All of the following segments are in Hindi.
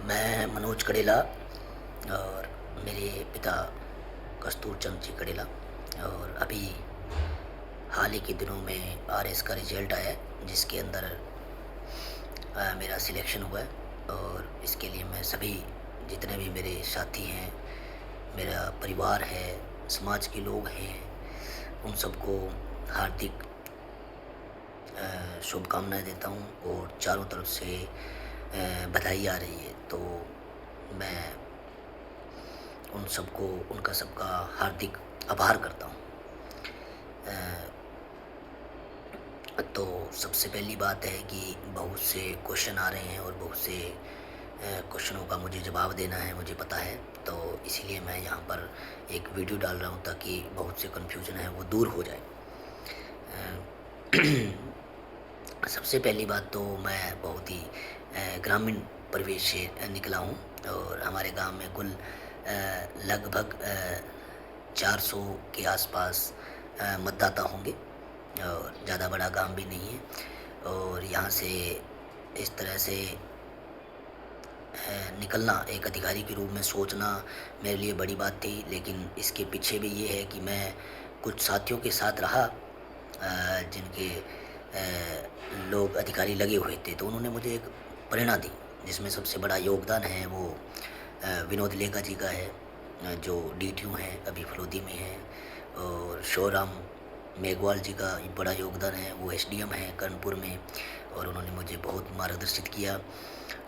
मैं मनोज कड़ेला और मेरे पिता कस्तूर चंद जी कड़ेला। और अभी हाल ही के दिनों में आरएस का रिजल्ट आया है, जिसके अंदर मेरा सिलेक्शन हुआ है। और इसके लिए मैं सभी जितने भी मेरे साथी हैं, मेरा परिवार है, समाज के लोग हैं, उन सबको हार्दिक शुभकामनाएं देता हूँ। और चारों तरफ से बधाई आ रही है, तो मैं उन सबको उनका सबका हार्दिक आभार करता हूँ। तो सबसे पहली बात है कि बहुत से क्वेश्चन आ रहे हैं और बहुत से क्वेश्चनों का मुझे जवाब देना है, मुझे पता है। तो इसीलिए मैं यहाँ पर एक वीडियो डाल रहा हूँ ताकि बहुत से कन्फ्यूजन है वो दूर हो जाए। सबसे पहली बात तो मैं बहुत ही ग्रामीण परिवेश से निकला हूँ। और हमारे गांव में कुल लगभग 400 के आसपास मतदाता होंगे, और ज़्यादा बड़ा गांव भी नहीं है। और यहाँ से इस तरह से निकलना, एक अधिकारी के रूप में सोचना मेरे लिए बड़ी बात थी। लेकिन इसके पीछे भी ये है कि मैं कुछ साथियों के साथ रहा जिनके लोग अधिकारी लगे हुए थे, तो उन्होंने मुझे एक प्रेरणा दी, जिसमें सबसे बड़ा योगदान है वो विनोद लेखा जी का है, जो डीटीयू हैं, अभी फलोदी में हैं। और शोराम मेघवाल जी का बड़ा योगदान है, वो एसडीएम हैं कर्णपुर में, और उन्होंने मुझे बहुत मार्गदर्शित किया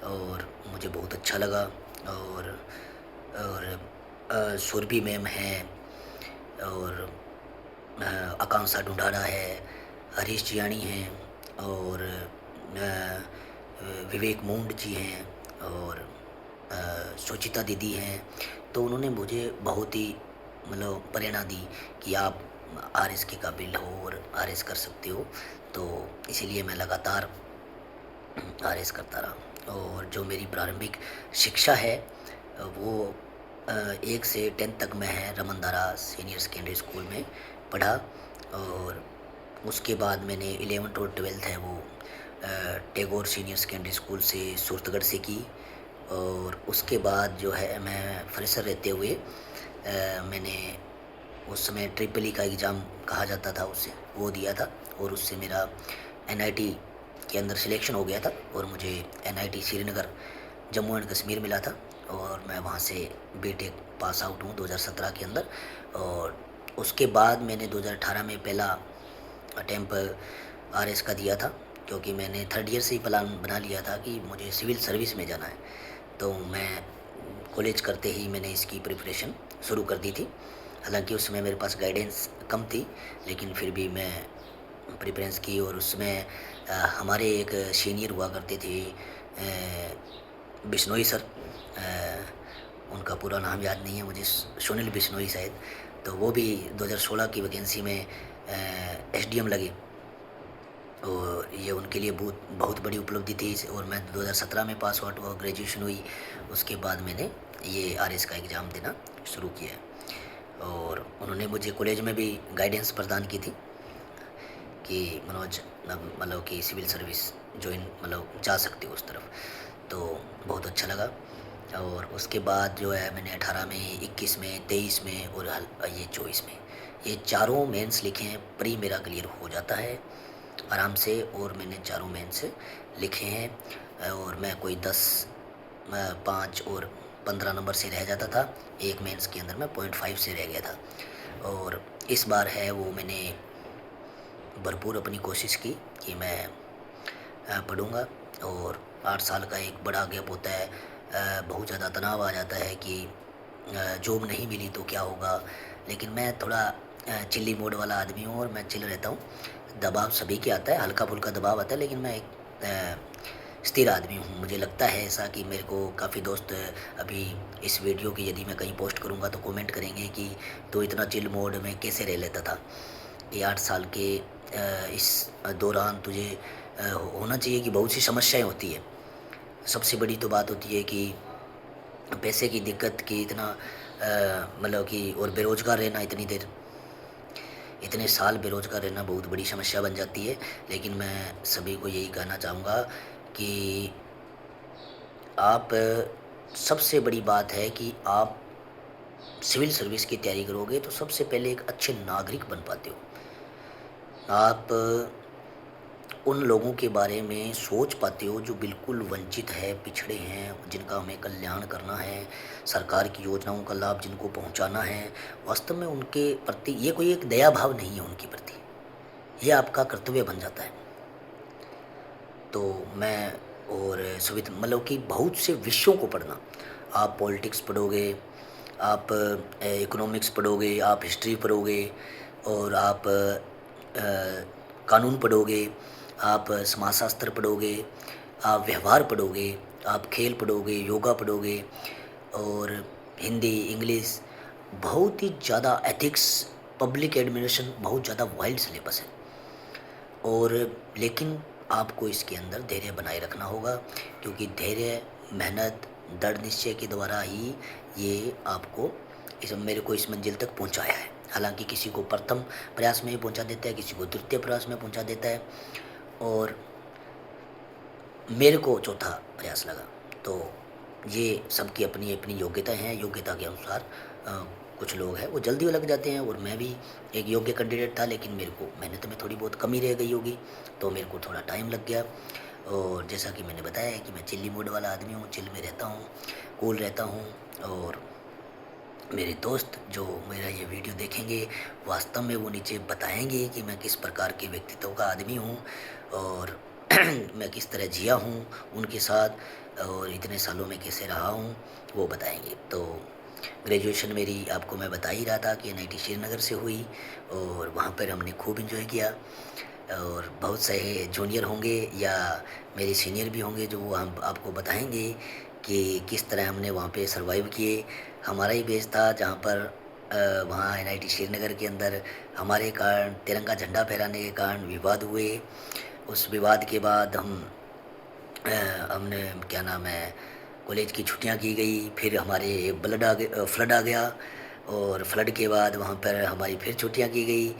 और मुझे बहुत अच्छा लगा। और सुरभि मैम हैं, और आकांक्षा ढूंढाड़ा है, हरीश जियाणी हैं, और विवेक मूंड जी हैं, और सुचिता दीदी हैं। तो उन्होंने मुझे बहुत ही मतलब प्रेरणा दी कि आप आरएस के काबिल हो और आरएस कर सकते हो। तो इसीलिए मैं लगातार आरएस करता रहा। और जो मेरी प्रारंभिक शिक्षा है वो 1 से 10 तक मैं है रमनदारा सीनियर सेकेंडरी स्कूल में पढ़ा। और उसके बाद मैंने 11th और 12th है वो टैगोर सीनियर सेकेंडरी स्कूल से सूरतगढ़ से की। और उसके बाद जो है मैं फ्रेशर रहते हुए मैंने उस समय ट्रिपल ई का एग्ज़ाम कहा जाता था, उससे वो दिया था। और उससे मेरा एनआईटी के अंदर सिलेक्शन हो गया था, और मुझे एनआईटी श्रीनगर जम्मू एंड कश्मीर मिला था। और मैं वहाँ से बीटेक पास आउट हूँ 2017 के अंदर। और उसके बाद मैंने 2018 में पहला अटैम्प्ट आरएस का दिया था, क्योंकि मैंने 3rd ईयर से ही प्लान बना लिया था कि मुझे सिविल सर्विस में जाना है। तो मैं कॉलेज करते ही मैंने इसकी प्रिपरेशन शुरू कर दी थी। हालांकि उसमें मेरे पास गाइडेंस कम थी, लेकिन फिर भी मैं प्रिफरेंस की। और उसमें हमारे एक सीनियर हुआ करते थे बिश्नोई सर, उनका पूरा नाम याद नहीं है मुझे, सुनील बिश्नोई शायद। तो वो भी 2016 की वैकेंसी में एसडीएम लगे, और ये उनके लिए बहुत बहुत बड़ी उपलब्धि थी। और मैं 2017 में पास आउट हुआ, ग्रेजुएशन हुई। उसके बाद मैंने ये आरएस का एग्ज़ाम देना शुरू किया है। और उन्होंने मुझे कॉलेज में भी गाइडेंस प्रदान की थी कि मनोज मतलब कि सिविल सर्विस ज्वाइन मतलब जा सकते हो उस तरफ। तो बहुत अच्छा लगा। और उसके बाद जो है मैंने 18 में, 21 में, 23 में और ये 24 में ये चारों मेंस लिखे हैं। प्री मेरा क्लियर हो जाता है आराम से, और मैंने चारों मेंस लिखे हैं। और मैं कोई 10, 5 और 15 नंबर से रह जाता था। एक मेंस के अंदर मैं 0.5 से रह गया था। और इस बार है वो मैंने भरपूर अपनी कोशिश की कि मैं पढ़ूँगा। और 8 साल का एक बड़ा गैप होता है, बहुत ज़्यादा तनाव आ जाता है कि जॉब नहीं मिली तो क्या होगा। लेकिन मैं थोड़ा चिल्ली मोड वाला आदमी हूँ, और मैं चिल रहता हूँ। दबाव सभी के आता है, हल्का फुल्का दबाव आता है, लेकिन मैं एक स्थिर आदमी हूँ। मुझे लगता है ऐसा कि मेरे को काफ़ी दोस्त अभी इस वीडियो की यदि मैं कहीं पोस्ट करूँगा तो कमेंट करेंगे कि तो इतना चिल मोड में कैसे रह लेता था। ये 8 साल के इस दौरान तुझे होना चाहिए कि बहुत सी समस्याएं होती है। सबसे बड़ी तो बात होती है कि पैसे की दिक्कत की इतना मतलब कि, और बेरोज़गार रहना इतनी देर, इतने साल बेरोज़गार रहना बहुत बड़ी समस्या बन जाती है। लेकिन मैं सभी को यही कहना चाहूँगा कि आप सबसे बड़ी बात है कि आप सिविल सर्विस की तैयारी करोगे तो सबसे पहले एक अच्छे नागरिक बन पाते हो। आप उन लोगों के बारे में सोच पाते हो जो बिल्कुल वंचित है, पिछड़े हैं, जिनका हमें कल्याण करना है, सरकार की योजनाओं का लाभ जिनको पहुंचाना है। वास्तव में उनके प्रति ये कोई एक दया भाव नहीं है उनके प्रति, ये आपका कर्तव्य बन जाता है। तो मैं और सुविधा मतलब कि बहुत से विषयों को पढ़ना, आप पॉलिटिक्स पढ़ोगे, आप इकोनॉमिक्स पढ़ोगे, आप हिस्ट्री पढ़ोगे, और आप कानून पढ़ोगे, आप समाजशास्त्र पढ़ोगे, आप व्यवहार पढ़ोगे, आप खेल पढ़ोगे, योगा पढ़ोगे, और हिंदी, इंग्लिश, बहुत ही ज़्यादा एथिक्स, पब्लिक एडमिनिस्ट्रेशन, बहुत ज़्यादा वाइड सिलेबस है। और लेकिन आपको इसके अंदर धैर्य बनाए रखना होगा, क्योंकि धैर्य, मेहनत, दृढ़ निश्चय के द्वारा ही ये आपको मेरे को इस मंजिल तक पहुंचाया है। हालांकि किसी को प्रथम प्रयास में ही पहुंचा देता है, किसी को तृतीय प्रयास में पहुंचा देता है, और मेरे को चौथा प्रयास लगा। तो ये सबकी अपनी अपनी योग्यता हैं, योग्यता के अनुसार कुछ लोग हैं वो जल्दी लग जाते हैं, और मैं भी एक योग्य कैंडिडेट था, लेकिन मेरे को मेहनत में थोड़ी बहुत कमी रह गई होगी, तो मेरे को थोड़ा टाइम लग गया। और जैसा कि मैंने बताया है कि मैं चिल्ली मूड वाला आदमी हूँ, चिल में रहता हूँ, कूल रहता हूँ। और मेरे दोस्त जो मेरा ये वीडियो देखेंगे, वास्तव में वो नीचे बताएंगे कि मैं किस प्रकार के व्यक्तित्व का आदमी हूँ, और मैं किस तरह जिया हूँ उनके साथ, और इतने सालों में कैसे रहा हूँ वो बताएंगे। तो ग्रेजुएशन मेरी आपको मैं बता ही रहा था कि एनआईटी श्रीनगर से हुई, और वहाँ पर हमने खूब इन्जॉय किया। और बहुत सारे जूनियर होंगे या मेरे सीनियर भी होंगे जो वो हम आपको बताएंगे कि किस तरह हमने वहाँ पे सरवाइव किए। हमारा ही बेस था जहाँ पर वहाँ एनआईटी श्रीनगर के अंदर हमारे कारण तिरंगा झंडा फहराने के कारण विवाद हुए। उस विवाद के बाद हमने क्या नाम है, कॉलेज की छुट्टियां की गई, फिर हमारे फ्लड आ गया, और फ्लड के बाद वहाँ पर हमारी फिर छुट्टियां की गई,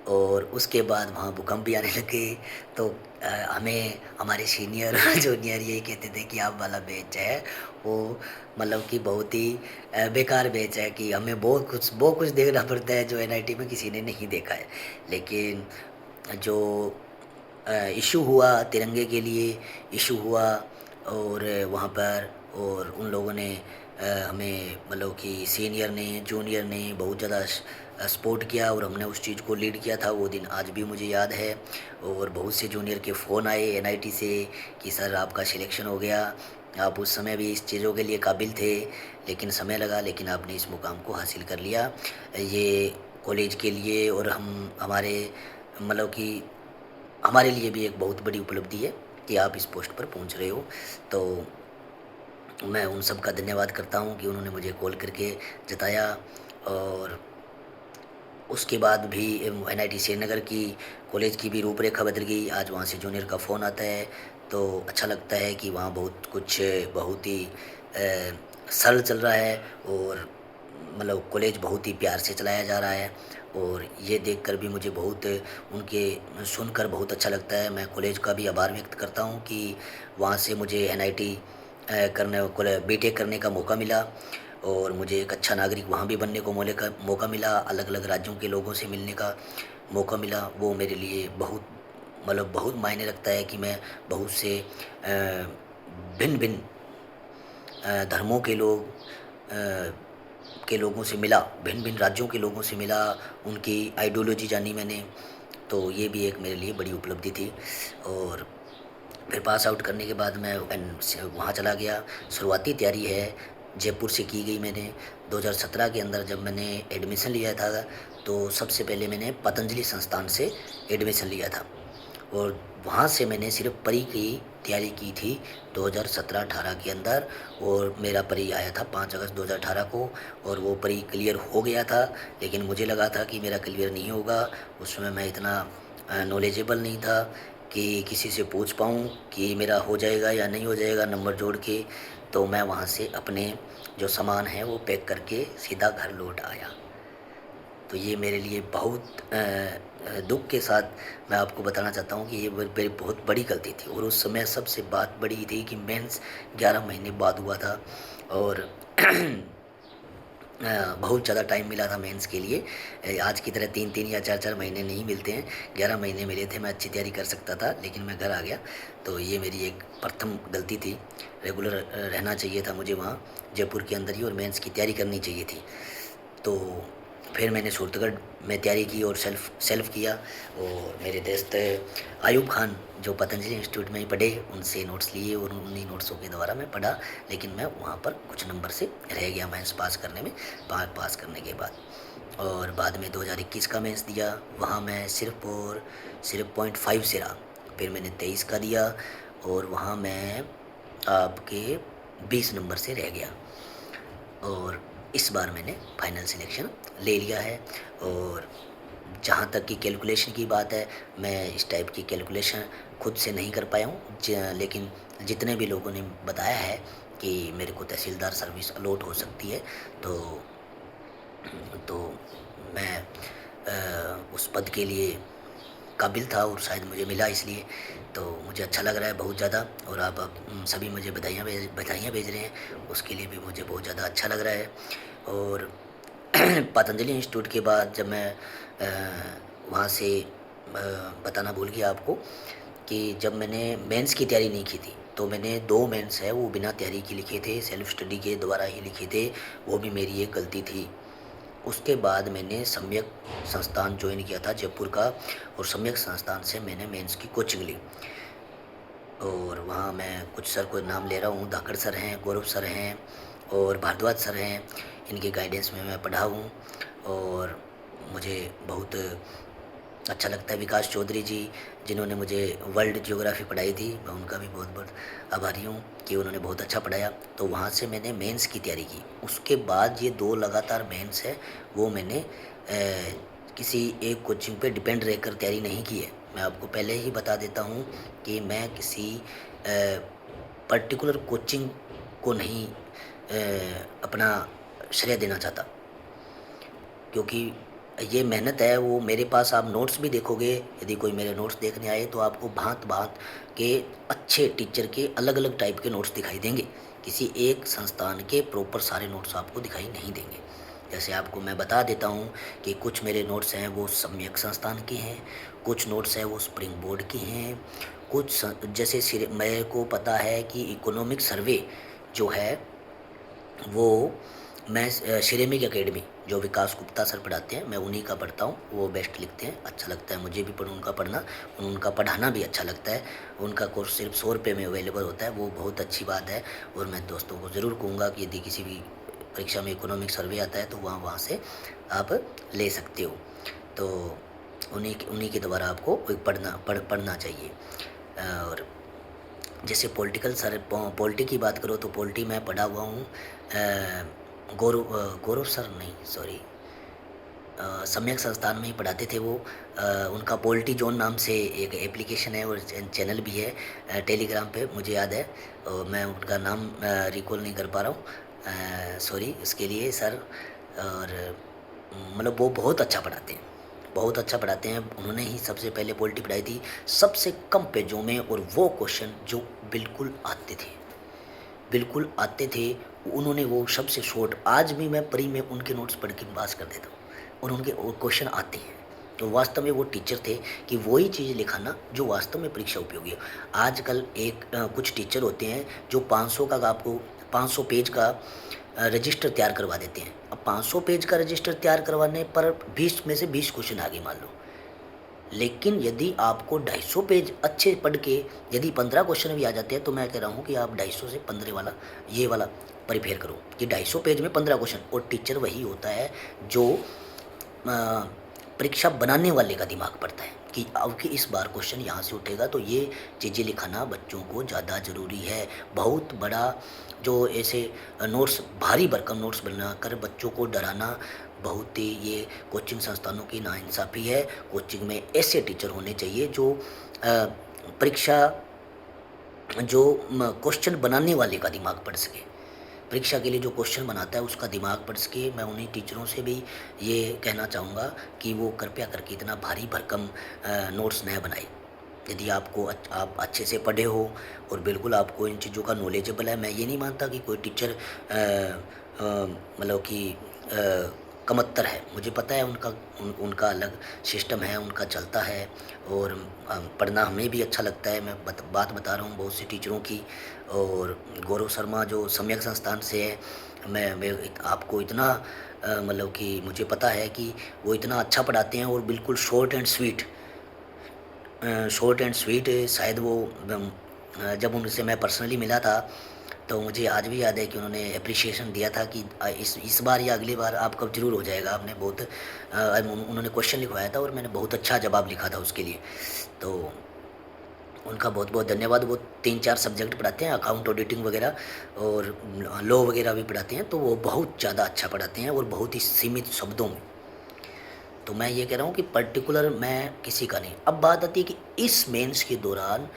और उसके बाद वहाँ भूकंप भी आने लगे। तो हमें हमारे सीनियर जूनियर यही कहते थे कि आप वाला बैच है वो मतलब कि बहुत ही बेकार बैच है, कि हमें बहुत कुछ देखना पड़ता है जो एनआईटी में किसी ने नहीं देखा है। लेकिन जो इशू हुआ तिरंगे के लिए, इशू हुआ, और वहाँ पर और उन लोगों ने हमें मतलब कि सीनियर ने, जूनियर ने बहुत ज़्यादा सपोर्ट किया, और हमने उस चीज़ को लीड किया था। वो दिन आज भी मुझे याद है, और बहुत से जूनियर के फ़ोन आए एनआईटी से कि सर आपका सिलेक्शन हो गया, आप उस समय भी इस चीज़ों के लिए काबिल थे, लेकिन समय लगा, लेकिन आपने इस मुकाम को हासिल कर लिया। ये कॉलेज के लिए और हमारे मतलब कि हमारे लिए भी एक बहुत बड़ी उपलब्धि है कि आप इस पोस्ट पर पहुंच रहे हो। तो मैं उन सब का धन्यवाद करता हूं कि उन्होंने मुझे कॉल करके जताया। और उसके बाद भी एनआईटी श्रीनगर की कॉलेज की भी रूपरेखा बदल गई। आज वहाँ से जूनियर का फ़ोन आता है तो अच्छा लगता है कि वहाँ बहुत कुछ बहुत ही सरल चल रहा है, और मतलब कॉलेज बहुत ही प्यार से चलाया जा रहा है। और ये देखकर भी मुझे बहुत उनके सुनकर बहुत अच्छा लगता है। मैं कॉलेज का भी आभार व्यक्त करता हूँ कि वहाँ से मुझे एनआईटी करने बीटेक करने का मौका मिला, और मुझे एक अच्छा नागरिक वहाँ भी बनने को मौका मिला, अलग अलग राज्यों के लोगों से मिलने का मौका मिला। वो मेरे लिए बहुत मतलब बहुत मायने रखता है कि मैं बहुत से भिन्न भिन्न धर्मों के के लोगों से मिला, भिन्न भिन्न राज्यों के लोगों से मिला, उनकी आइडियोलॉजी जानी मैंने। तो ये भी एक मेरे लिए बड़ी उपलब्धि थी। और फिर पास आउट करने के बाद मैं वहाँ चला गया। शुरुआती तैयारी है जयपुर से की गई मैंने। 2017 के अंदर जब मैंने एडमिशन लिया था तो सबसे पहले मैंने पतंजलि संस्थान से एडमिशन लिया था, और वहाँ से मैंने सिर्फ परी की तैयारी की थी 2017-18 के अंदर। और मेरा परी आया था 5 अगस्त 2018 को, और वो परी क्लियर हो गया था। लेकिन मुझे लगा था कि मेरा क्लियर नहीं होगा। उस समय मैं इतना नॉलेजेबल नहीं था कि किसी से पूछ पाऊँ कि मेरा हो जाएगा या नहीं हो जाएगा नंबर जोड़ के। तो मैं वहाँ से अपने जो सामान है वो पैक करके सीधा घर लौट आया। तो ये मेरे लिए बहुत दुख के साथ मैं आपको बताना चाहता हूँ कि ये मेरी बहुत बड़ी गलती थी। और उस समय सबसे बात बड़ी थी कि मेंस 11 महीने बाद हुआ था, और बहुत ज़्यादा टाइम मिला था मेंस के लिए। आज की तरह 3-3 या 4-4 महीने नहीं मिलते हैं, 11 महीने मिले थे, मैं अच्छी तैयारी कर सकता था, लेकिन मैं घर आ गया। तो ये मेरी एक प्रथम गलती थी। रेगुलर रहना चाहिए था मुझे वहाँ जयपुर के अंदर ही, और मेंस की तैयारी करनी चाहिए थी। तो फिर मैंने सूरतगढ़ में तैयारी की और सेल्फ किया, और मेरे दोस्त आयूब खान जो पतंजलि इंस्टीट्यूट में ही पढ़े, उनसे नोट्स लिए और उन्हीं नोट्सों के द्वारा मैं पढ़ा। लेकिन मैं वहाँ पर कुछ नंबर से रह गया मेंस पास करने में, पास करने के बाद। और बाद में 2021 का मेंस दिया, वहाँ मैं सिर्फ 0.5 से रहा। फिर मैंने 23 का दिया, और वहाँ मैं आपके 20 नंबर से रह गया। और इस बार मैंने फाइनल सिलेक्शन ले लिया है। और जहाँ तक कि कैलकुलेशन की बात है, मैं इस टाइप की कैलकुलेशन खुद से नहीं कर पाया हूँ, लेकिन जितने भी लोगों ने बताया है कि मेरे को तहसीलदार सर्विस अलॉट हो सकती है, तो मैं उस पद के लिए काबिल था, और शायद मुझे मिला, इसलिए तो मुझे अच्छा लग रहा है बहुत ज़्यादा। और आप सभी मुझे बधाइयाँ भेज रहे हैं, उसके लिए भी मुझे बहुत ज़्यादा अच्छा लग रहा है। और पतंजलि इंस्टीट्यूट के बाद जब मैं वहाँ से बताना भूल गया आपको कि जब मैंने मेंस की तैयारी नहीं की थी, तो मैंने 2 मेंस है वो बिना तैयारी के लिखे थे, सेल्फ स्टडी के द्वारा ही लिखे थे। वो भी मेरी एक गलती थी। उसके बाद मैंने सम्यक संस्थान ज्वाइन किया था जयपुर का, और सम्यक संस्थान से मैंने मेंस की कोचिंग ली। और वहाँ मैं कुछ सर को नाम ले रहा हूँ, धाकड़ सर हैं, गौरव सर हैं, और भारद्वाज सर हैं। इनके गाइडेंस में मैं पढ़ा हूँ, और मुझे बहुत अच्छा लगता है। विकास चौधरी जी, जिन्होंने मुझे वर्ल्ड ज्योग्राफी पढ़ाई थी, मैं उनका भी बहुत बहुत आभारी हूँ कि उन्होंने बहुत अच्छा पढ़ाया। तो वहाँ से मैंने मेंस की तैयारी की। उसके बाद ये 2 लगातार मेंस है, वो मैंने किसी एक कोचिंग पे डिपेंड रहकर तैयारी नहीं की है। मैं आपको पहले ही बता देता हूँ कि मैं किसी पर्टिकुलर कोचिंग को नहीं अपना श्रेय देना चाहता, क्योंकि ये मेहनत है। वो मेरे पास आप नोट्स भी देखोगे, यदि कोई मेरे नोट्स देखने आए तो आपको भांत भांत के अच्छे टीचर के अलग अलग टाइप के नोट्स दिखाई देंगे। किसी एक संस्थान के प्रॉपर सारे नोट्स आपको दिखाई नहीं देंगे। जैसे आपको मैं बता देता हूँ कि कुछ मेरे नोट्स हैं वो सम्यक संस्थान के हैं, कुछ नोट्स हैं वो स्प्रिंग बोर्ड के हैं, जैसे मेरे को पता है कि इकोनॉमिक सर्वे जो है वो मैं सिरेमिक एकेडमी जो विकास गुप्ता सर पढ़ाते हैं, मैं उन्हीं का पढ़ता हूँ। वो बेस्ट लिखते हैं, अच्छा लगता है मुझे भी उनका पढ़ना, उनका पढ़ाना भी अच्छा लगता है। उनका कोर्स सिर्फ 100 रुपये में अवेलेबल होता है, वो बहुत अच्छी बात है। और मैं दोस्तों को ज़रूर कहूँगा कि यदि किसी भी परीक्षा में इकोनॉमिक सर्वे आता है तो वहाँ से आप ले सकते हो। तो उन्हीं के द्वारा आपको पढ़ना चाहिए। और जैसे पॉलिटी की बात करो तो पॉलिटी मैं पढ़ा हुआ हूँ। गौरव सर नहीं, सॉरी, सम्यक संस्थान में ही पढ़ाते थे वो। उनका पॉलिटी जोन नाम से एक एप्लीकेशन है और चैनल भी है टेलीग्राम पे, मुझे याद है। और मैं उनका नाम रिकॉल नहीं कर पा रहा हूँ, सॉरी उसके लिए सर। और मतलब वो बहुत अच्छा पढ़ाते हैं, बहुत अच्छा पढ़ाते हैं। उन्होंने ही सबसे पहले पॉलिटी पढ़ाई थी सबसे कम पेजों में, और वो क्वेश्चन जो बिल्कुल आते थे, उन्होंने वो सबसे शॉर्ट, आज भी मैं प्री में उनके नोट्स पढ़ के पास कर देता हूँ, और उनके क्वेश्चन आते हैं। तो वास्तव में वो टीचर थे कि वही चीज़ लिखाना जो वास्तव में परीक्षा उपयोगी हो। आजकल कुछ टीचर होते हैं जो 500 का आपको 500 पेज का रजिस्टर तैयार करवा देते हैं। अब 500 पेज का रजिस्टर तैयार करवाने पर 20 में से 20 क्वेश्चन आगे मान लो, लेकिन यदि आपको 250 पेज अच्छे पढ़ के यदि 15 क्वेश्चन भी आ जाते हैं, तो मैं कह रहा हूँ कि आप 250 से 15 वाला ये वाला प्रिपेयर करो कि 250 पेज में 15 क्वेश्चन। और टीचर वही होता है जो परीक्षा बनाने वाले का दिमाग पड़ता है कि अब कि इस बार क्वेश्चन यहाँ से उठेगा, तो ये चीज़ें लिखाना बच्चों को ज़्यादा ज़रूरी है। बहुत बड़ा जो ऐसे नोट्स, भारी भरकम नोट्स बनाकर बच्चों को डराना, बहुत ही ये कोचिंग संस्थानों की नाइंसाफ़ी है। कोचिंग में ऐसे टीचर होने चाहिए जो परीक्षा जो क्वेश्चन बनाने वाले का दिमाग पढ़ सके, परीक्षा के लिए जो क्वेश्चन बनाता है उसका दिमाग पढ़ सके। मैं उन्हीं टीचरों से भी ये कहना चाहूँगा कि वो कृपया करके इतना भारी भरकम नोट्स न बनाए। यदि आपको आप अच्छे से पढ़े हो और बिल्कुल आपको इन चीज़ों का नॉलेजेबल है। मैं ये नहीं मानता कि कोई टीचर मतलब कि कमत्तर है। मुझे पता है उनका अलग सिस्टम है, उनका चलता है और पढ़ना हमें भी अच्छा लगता है। मैं बात बता रहा हूँ बहुत से टीचरों की। और गौरव शर्मा जो सम्यक संस्थान से है, आपको इतना मतलब कि मुझे पता है कि वो इतना अच्छा पढ़ाते हैं और बिल्कुल शॉर्ट एंड स्वीट। शायद वो जब उनसे मैं पर्सनली मिला था तो मुझे आज भी याद है कि उन्होंने एप्रिसिएशन दिया था कि इस बार या अगली बार आपका ज़रूर हो जाएगा। आपने बहुत उन्होंने क्वेश्चन लिखवाया था और मैंने बहुत अच्छा जवाब लिखा था उसके लिए। तो उनका बहुत बहुत धन्यवाद। वो 3-4 सब्जेक्ट पढ़ाते हैं, अकाउंट ऑडिटिंग वगैरह और लॉ वगैरह भी पढ़ाते हैं। तो वो बहुत ज़्यादा अच्छा पढ़ाते हैं और बहुत ही सीमित शब्दों में। तो मैं ये कह रहा हूँ कि पर्टिकुलर मैं किसी का नहीं। अब बात आती है कि इस मेंस के दौरान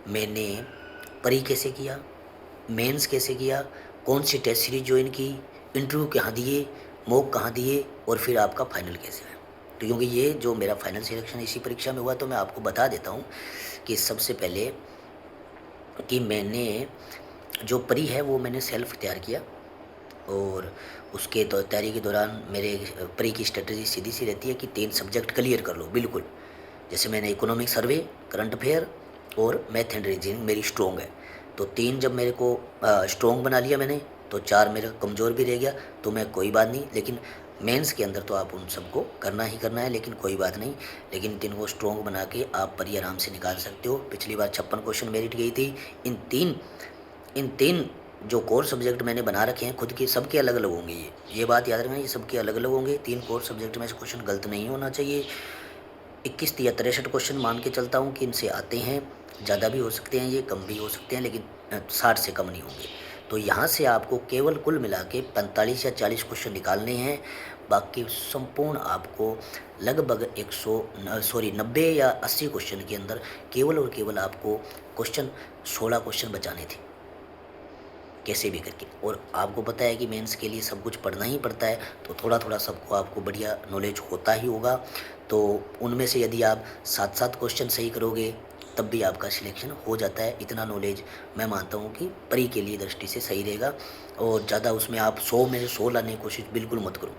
मैंने परी कैसे किया, मेंस कैसे किया, कौन सी टेस्ट सीरीज ज्वाइन की, इंटरव्यू कहाँ दिए, मॉक कहाँ दिए और फिर आपका फाइनल कैसे है। तो क्योंकि ये जो मेरा फाइनल सिलेक्शन इसी परीक्षा में हुआ तो मैं आपको बता देता हूँ कि सबसे पहले कि मैंने जो परी है वो मैंने सेल्फ तैयार किया। और उसके तो तैयारी के दौरान मेरे परी की स्ट्रेटजी सीधी सी रहती है कि 3 सब्जेक्ट क्लियर कर लो बिल्कुल। जैसे मैंने इकोनॉमिक सर्वे, करंट अफेयर और मैथ एंड रीजनिंग मेरी स्ट्रॉन्ग है। तो 3 जब मेरे को स्ट्रॉन्ग बना लिया मैंने, तो 4 मेरा कमज़ोर भी रह गया। तो मैं कोई बात नहीं, लेकिन मेंस के अंदर तो आप उन सबको करना ही करना है, लेकिन कोई बात नहीं। लेकिन 3 को स्ट्रॉन्ग बना के आप परी आराम से निकाल सकते हो। पिछली बार 56 क्वेश्चन मेरिट गई थी। इन तीन जो कोर सब्जेक्ट मैंने बना रखे हैं खुद के, सबके अलग अलग होंगे। ये बात याद रखना, ये सबके अलग अलग होंगे। 3 कोर सब्जेक्ट में से क्वेश्चन गलत नहीं होना चाहिए। 21 या 63 क्वेश्चन मान के चलता हूँ कि इनसे आते हैं। ज़्यादा भी हो सकते हैं, ये कम भी हो सकते हैं, लेकिन 60 से कम नहीं होंगे। तो यहाँ से आपको केवल कुल मिला के 45 या 40 क्वेश्चन निकालने हैं। बाकी संपूर्ण आपको लगभग 90 या 80 क्वेश्चन के अंदर केवल और केवल आपको 16 क्वेश्चन बचाने थे, कैसे भी करके। और आपको पता है कि मेंस के लिए सब कुछ पढ़ना ही पड़ता है, तो थोड़ा थोड़ा सबको आपको बढ़िया नॉलेज होता ही होगा। तो उनमें से यदि आप 7-7 क्वेश्चन सही करोगे तब भी आपका सिलेक्शन हो जाता है। इतना नॉलेज मैं मानता हूँ कि परी के लिए दृष्टि से सही रहेगा। और ज़्यादा उसमें आप 100 में से 100 लाने की कोशिश बिल्कुल मत करो,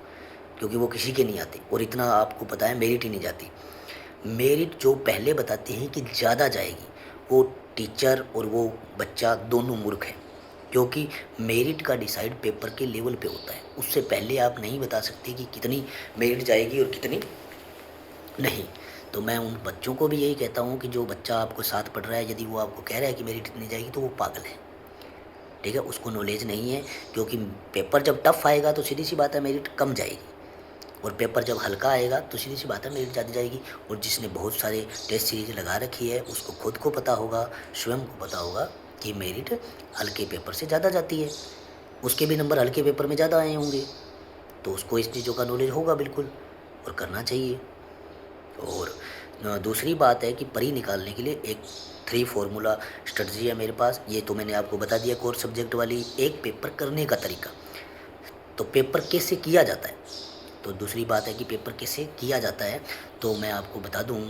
क्योंकि वो किसी के नहीं आते। और इतना आपको पता है मेरिट ही नहीं जाती। मेरिट जो पहले बताते हैं कि ज़्यादा जाएगी, वो टीचर और वो बच्चा दोनों मूर्ख हैं। क्योंकि मेरिट का डिसाइड पेपर के लेवल पे होता है। उससे पहले आप नहीं बता सकते कि कितनी मेरिट जाएगी और कितनी नहीं। तो मैं उन बच्चों को भी यही कहता हूँ कि जो बच्चा आपको साथ पढ़ रहा है, यदि वो आपको कह रहा है कि मेरिट इतनी जाएगी तो वो पागल है। ठीक है, उसको नॉलेज नहीं है। क्योंकि पेपर जब टफ आएगा तो सीधी सी बात है मेरिट कम जाएगी, और पेपर जब हल्का आएगा तो सीधी सी बात है मेरिट ज़्यादा जाएगी। और जिसने बहुत सारे टेस्ट सीरीज लगा रखी है उसको खुद को पता होगा, स्वयं को पता होगा कि मेरिट हल्के पेपर से ज़्यादा जाती है। उसके भी नंबर हल्के पेपर में ज़्यादा आए होंगे, तो उसको इस चीज़ों का नॉलेज होगा बिल्कुल, और करना चाहिए। और दूसरी बात है कि परी निकालने के लिए एक 3 फॉर्मूला स्ट्रेटजी है मेरे पास। ये तो मैंने आपको बता दिया कोर सब्जेक्ट वाली। एक पेपर करने का तरीका, तो पेपर कैसे किया जाता है। तो दूसरी बात है कि पेपर कैसे किया जाता है, तो मैं आपको बता दूं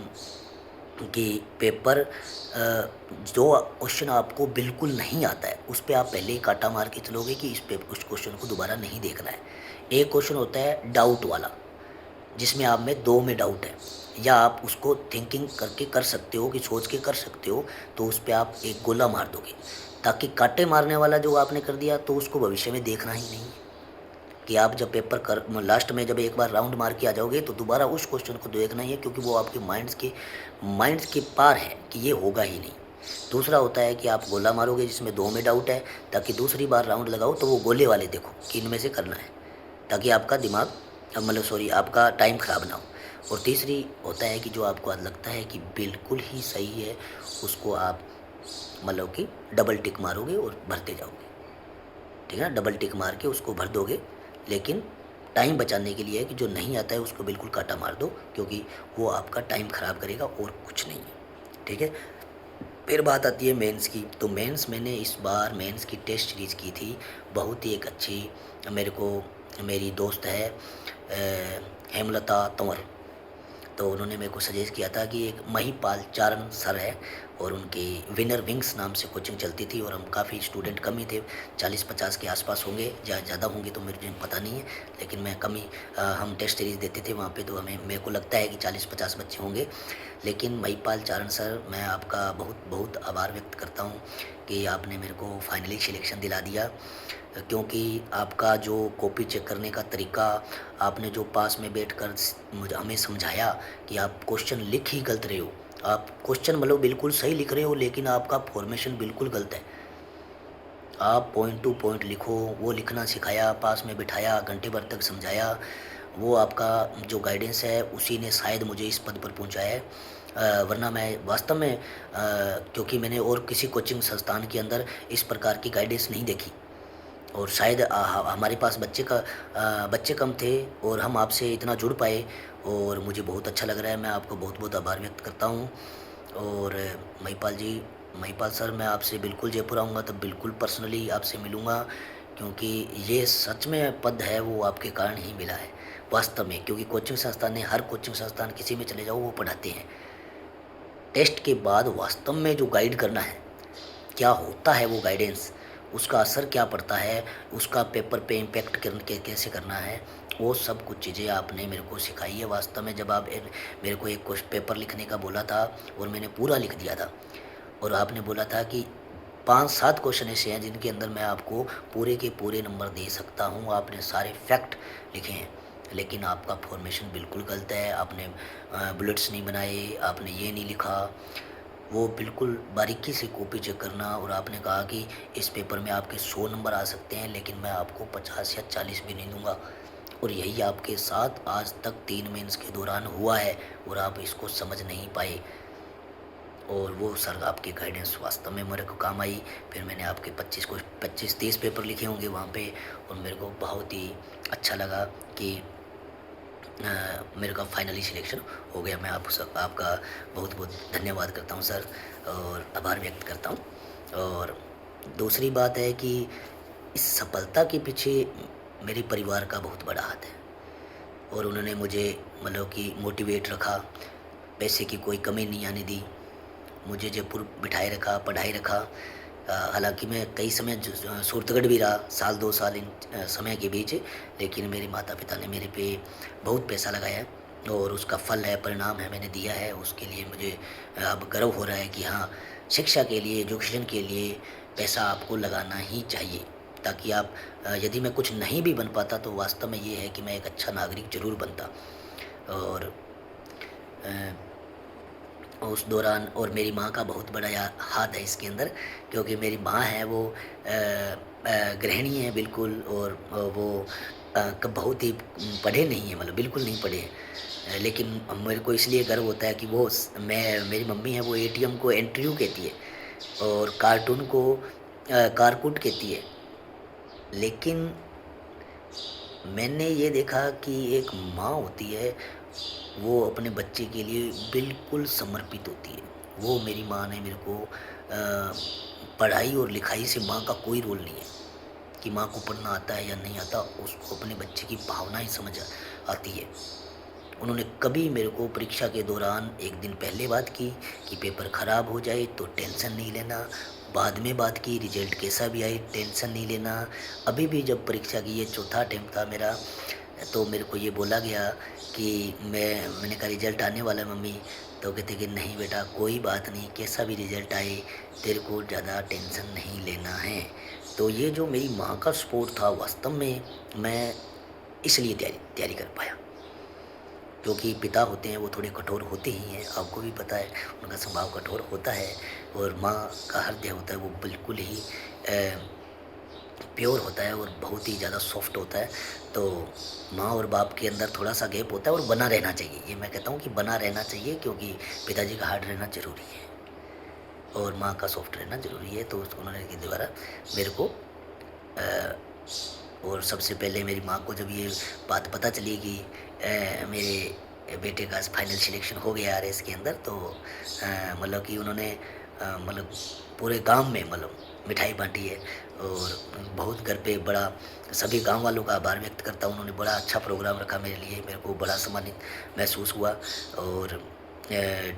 कि पेपर जो क्वेश्चन आपको बिल्कुल नहीं आता है उस पर आप पहले ही काटा मार के चलोगे कि उस क्वेश्चन को दोबारा नहीं देखना है। एक क्वेश्चन होता है डाउट वाला, जिसमें आप में 2 में डाउट है, या आप उसको थिंकिंग करके कर सकते हो कि सोच के कर सकते हो, तो उस पर आप एक गोला मार दोगे। ताकि काटे मारने वाला जो आपने कर दिया तो उसको भविष्य में देखना ही नहीं। कि आप जब पेपर कर लास्ट में जब एक बार राउंड मार के आ जाओगे तो दोबारा उस क्वेश्चन को देखना ही है, क्योंकि वो आपके माइंड्स के पार है कि ये होगा ही नहीं। दूसरा होता है कि आप गोला मारोगे जिसमें 2 में डाउट है, ताकि दूसरी बार राउंड लगाओ तो वो गोले वाले देखो कि इनमें से करना है, ताकि आपका दिमाग मतलब आपका टाइम ख़राब ना हो। और तीसरी होता है कि जो आपको आज लगता है कि बिल्कुल ही सही है, उसको आप मतलब कि डबल टिक मारोगे और भरते जाओगे। ठीक है ना, डबल टिक मार के उसको भर दोगे। लेकिन टाइम बचाने के लिए है कि जो नहीं आता है उसको बिल्कुल काटा मार दो, क्योंकि वो आपका टाइम ख़राब करेगा और कुछ नहीं है। ठीक है, फिर बात आती है मेंस की। तो मेंस मैंने इस बार मेंस की टेस्ट सीरीज़ की थी, बहुत ही एक अच्छी। मेरे को मेरी दोस्त है हेमलता तंवर, तो उन्होंने मेरे को सजेस्ट किया था कि एक महिपाल चारण सर है और उनकी विनर विंग्स नाम से कोचिंग चलती थी और हम काफ़ी स्टूडेंट कम ही थे, 40-50 के आसपास होंगे या ज़्यादा होंगे तो मुझे पता नहीं है, लेकिन मैं कम ही हम टेस्ट सीरीज़ देते थे वहाँ पे, तो हमें मेरे को लगता है कि 40-50 बच्चे होंगे। लेकिन महिपाल चारण सर, मैं आपका बहुत बहुत आभार व्यक्त करता हूँ कि आपने मेरे को फाइनली सिलेक्शन दिला दिया, क्योंकि आपका जो कॉपी चेक करने का तरीका, आपने जो पास में बैठकर मुझे हमें समझाया कि आप क्वेश्चन लिख ही गलत रहे हो, आप क्वेश्चन मतलब बिल्कुल सही लिख रहे हो लेकिन आपका फॉर्मेशन बिल्कुल गलत है, आप पॉइंट टू पॉइंट लिखो, वो लिखना सिखाया, पास में बिठाया, घंटे भर तक समझाया। वो आपका जो गाइडेंस है उसी ने शायद मुझे इस पद पर पहुँचाया है। वरना मैं वास्तव में क्योंकि मैंने और किसी कोचिंग संस्थान के अंदर इस प्रकार की गाइडेंस नहीं देखी और शायद हमारे पास बच्चे कम थे और हम आपसे इतना जुड़ पाए और मुझे बहुत अच्छा लग रहा है। मैं आपको बहुत-बहुत आभार व्यक्त करता हूँ। और महिपाल जी, महिपाल सर, मैं आपसे बिल्कुल जयपुर आऊँगा तब बिल्कुल पर्सनली आपसे मिलूँगा, क्योंकि ये सच में पद है वो आपके कारण ही मिला है, वास्तव में। क्योंकि कोचिंग संस्थान ने, हर कोचिंग संस्थान किसी में चले जाओ वो पढ़ाते हैं। टेस्ट के बाद वास्तव में जो गाइड करना है, क्या होता है वो गाइडेंस, उसका असर क्या पड़ता है, उसका पेपर पे इम्पैक्ट कैसे करना है, वो सब कुछ चीज़ें आपने मेरे को सिखाई है। वास्तव में जब आप मेरे को एक क्वेश्चन पेपर लिखने का बोला था और मैंने पूरा लिख दिया था और आपने बोला था कि 5-7 क्वेश्चन ऐसे हैं जिनके अंदर मैं आपको पूरे के पूरे नंबर दे सकता हूँ, आपने सारे फैक्ट लिखे हैं, लेकिन आपका फॉर्मेशन बिल्कुल गलत है, आपने बुलेट्स नहीं बनाए, आपने ये नहीं लिखा, वो बिल्कुल बारीकी से कॉपी चेक करना। और आपने कहा कि इस पेपर में आपके 100 नंबर आ सकते हैं लेकिन मैं आपको 50 या 40 भी नहीं दूंगा, और यही आपके साथ आज तक 3 मेंस के दौरान हुआ है और आप इसको समझ नहीं पाए। और वो सर आपकी गाइडेंस वास्तव में मेरे को काम आई। फिर मैंने आपके 25-30 पेपर लिखे होंगे वहाँ पे और मेरे को बहुत ही अच्छा लगा कि मेरे का फाइनली सिलेक्शन हो गया। मैं आपका बहुत बहुत धन्यवाद करता हूँ सर, और आभार व्यक्त करता हूँ। और दूसरी बात है कि इस सफलता के पीछे मेरे परिवार का बहुत बड़ा हाथ है और उन्होंने मुझे मतलब कि मोटिवेट रखा, पैसे की कोई कमी नहीं आने दी, मुझे जयपुर बिठाए रखा, पढ़ाए रखा। हालाँकि मैं कई समय सूरतगढ़ भी रहा, साल 2 साल इन समय के बीच, लेकिन मेरे माता-पिता ने मेरे पे बहुत पैसा लगाया है और उसका फल है, परिणाम है, मैंने दिया है। उसके लिए मुझे अब गर्व हो रहा है कि हाँ, शिक्षा के लिए, एजुकेशन के लिए पैसा आपको लगाना ही चाहिए, ताकि आप यदि मैं कुछ नहीं भी बन पाता तो वास्तव में ये है कि मैं एक अच्छा नागरिक ज़रूर बनता। और अ उस दौरान और मेरी माँ का बहुत बड़ा हाथ है इसके अंदर, क्योंकि मेरी माँ है वो गृहिणी है बिल्कुल, और वो बहुत ही पढ़े नहीं है, मतलब बिल्कुल नहीं पढ़े हैं। लेकिन मेरे को इसलिए गर्व होता है कि वो मेरी मम्मी है वो एटीएम को एंट्रीयू कहती है और कार्टून को कारकूट कहती है। लेकिन मैंने ये देखा कि एक माँ होती है, वो अपने बच्चे के लिए बिल्कुल समर्पित होती है। वो मेरी माँ ने मेरे को पढ़ाई और लिखाई से माँ का कोई रोल नहीं है कि माँ को पढ़ना आता है या नहीं आता, उसको अपने बच्चे की भावनाएँ समझ आती है। उन्होंने कभी मेरे को परीक्षा के दौरान एक दिन पहले बात की कि पेपर ख़राब हो जाए तो टेंशन नहीं लेना, बाद में बात की रिजल्ट कैसा भी आए टेंशन नहीं लेना। अभी भी जब परीक्षा की ये चौथा अटेम्प्ट था मेरा, तो मेरे को ये बोला गया कि मैंने कहा रिजल्ट आने वाला है मम्मी, तो कहते कि नहीं बेटा कोई बात नहीं, कैसा भी रिजल्ट आए तेरे को ज़्यादा टेंशन नहीं लेना है। तो ये जो मेरी माँ का सपोर्ट था, वास्तव में मैं इसलिए तैयारी कर पाया, क्योंकि पिता होते हैं वो थोड़े कठोर होते ही हैं, आपको भी पता है उनका स्वभाव कठोर होता है, और माँ का हृदय होता है वो बिल्कुल ही प्योर होता है और बहुत ही ज़्यादा सॉफ्ट होता है। तो माँ और बाप के अंदर थोड़ा सा गैप होता है और बना रहना चाहिए, ये मैं कहता हूँ कि बना रहना चाहिए, क्योंकि पिताजी का हार्ड रहना ज़रूरी है और माँ का सॉफ्ट रहना ज़रूरी है। तो उन्होंने के द्वारा मेरे को और सबसे पहले मेरी माँ को जब ये बात पता चली कि मेरे बेटे का फाइनल सिलेक्शन हो गया आरएस के अंदर, तो मतलब कि उन्होंने मतलब पूरे गांव में मतलब मिठाई बांटी है और बहुत घर पे बड़ा सभी गांव वालों का आभार व्यक्त करता हूँ। उन्होंने बड़ा अच्छा प्रोग्राम रखा मेरे लिए, मेरे को बड़ा सम्मानित महसूस हुआ। और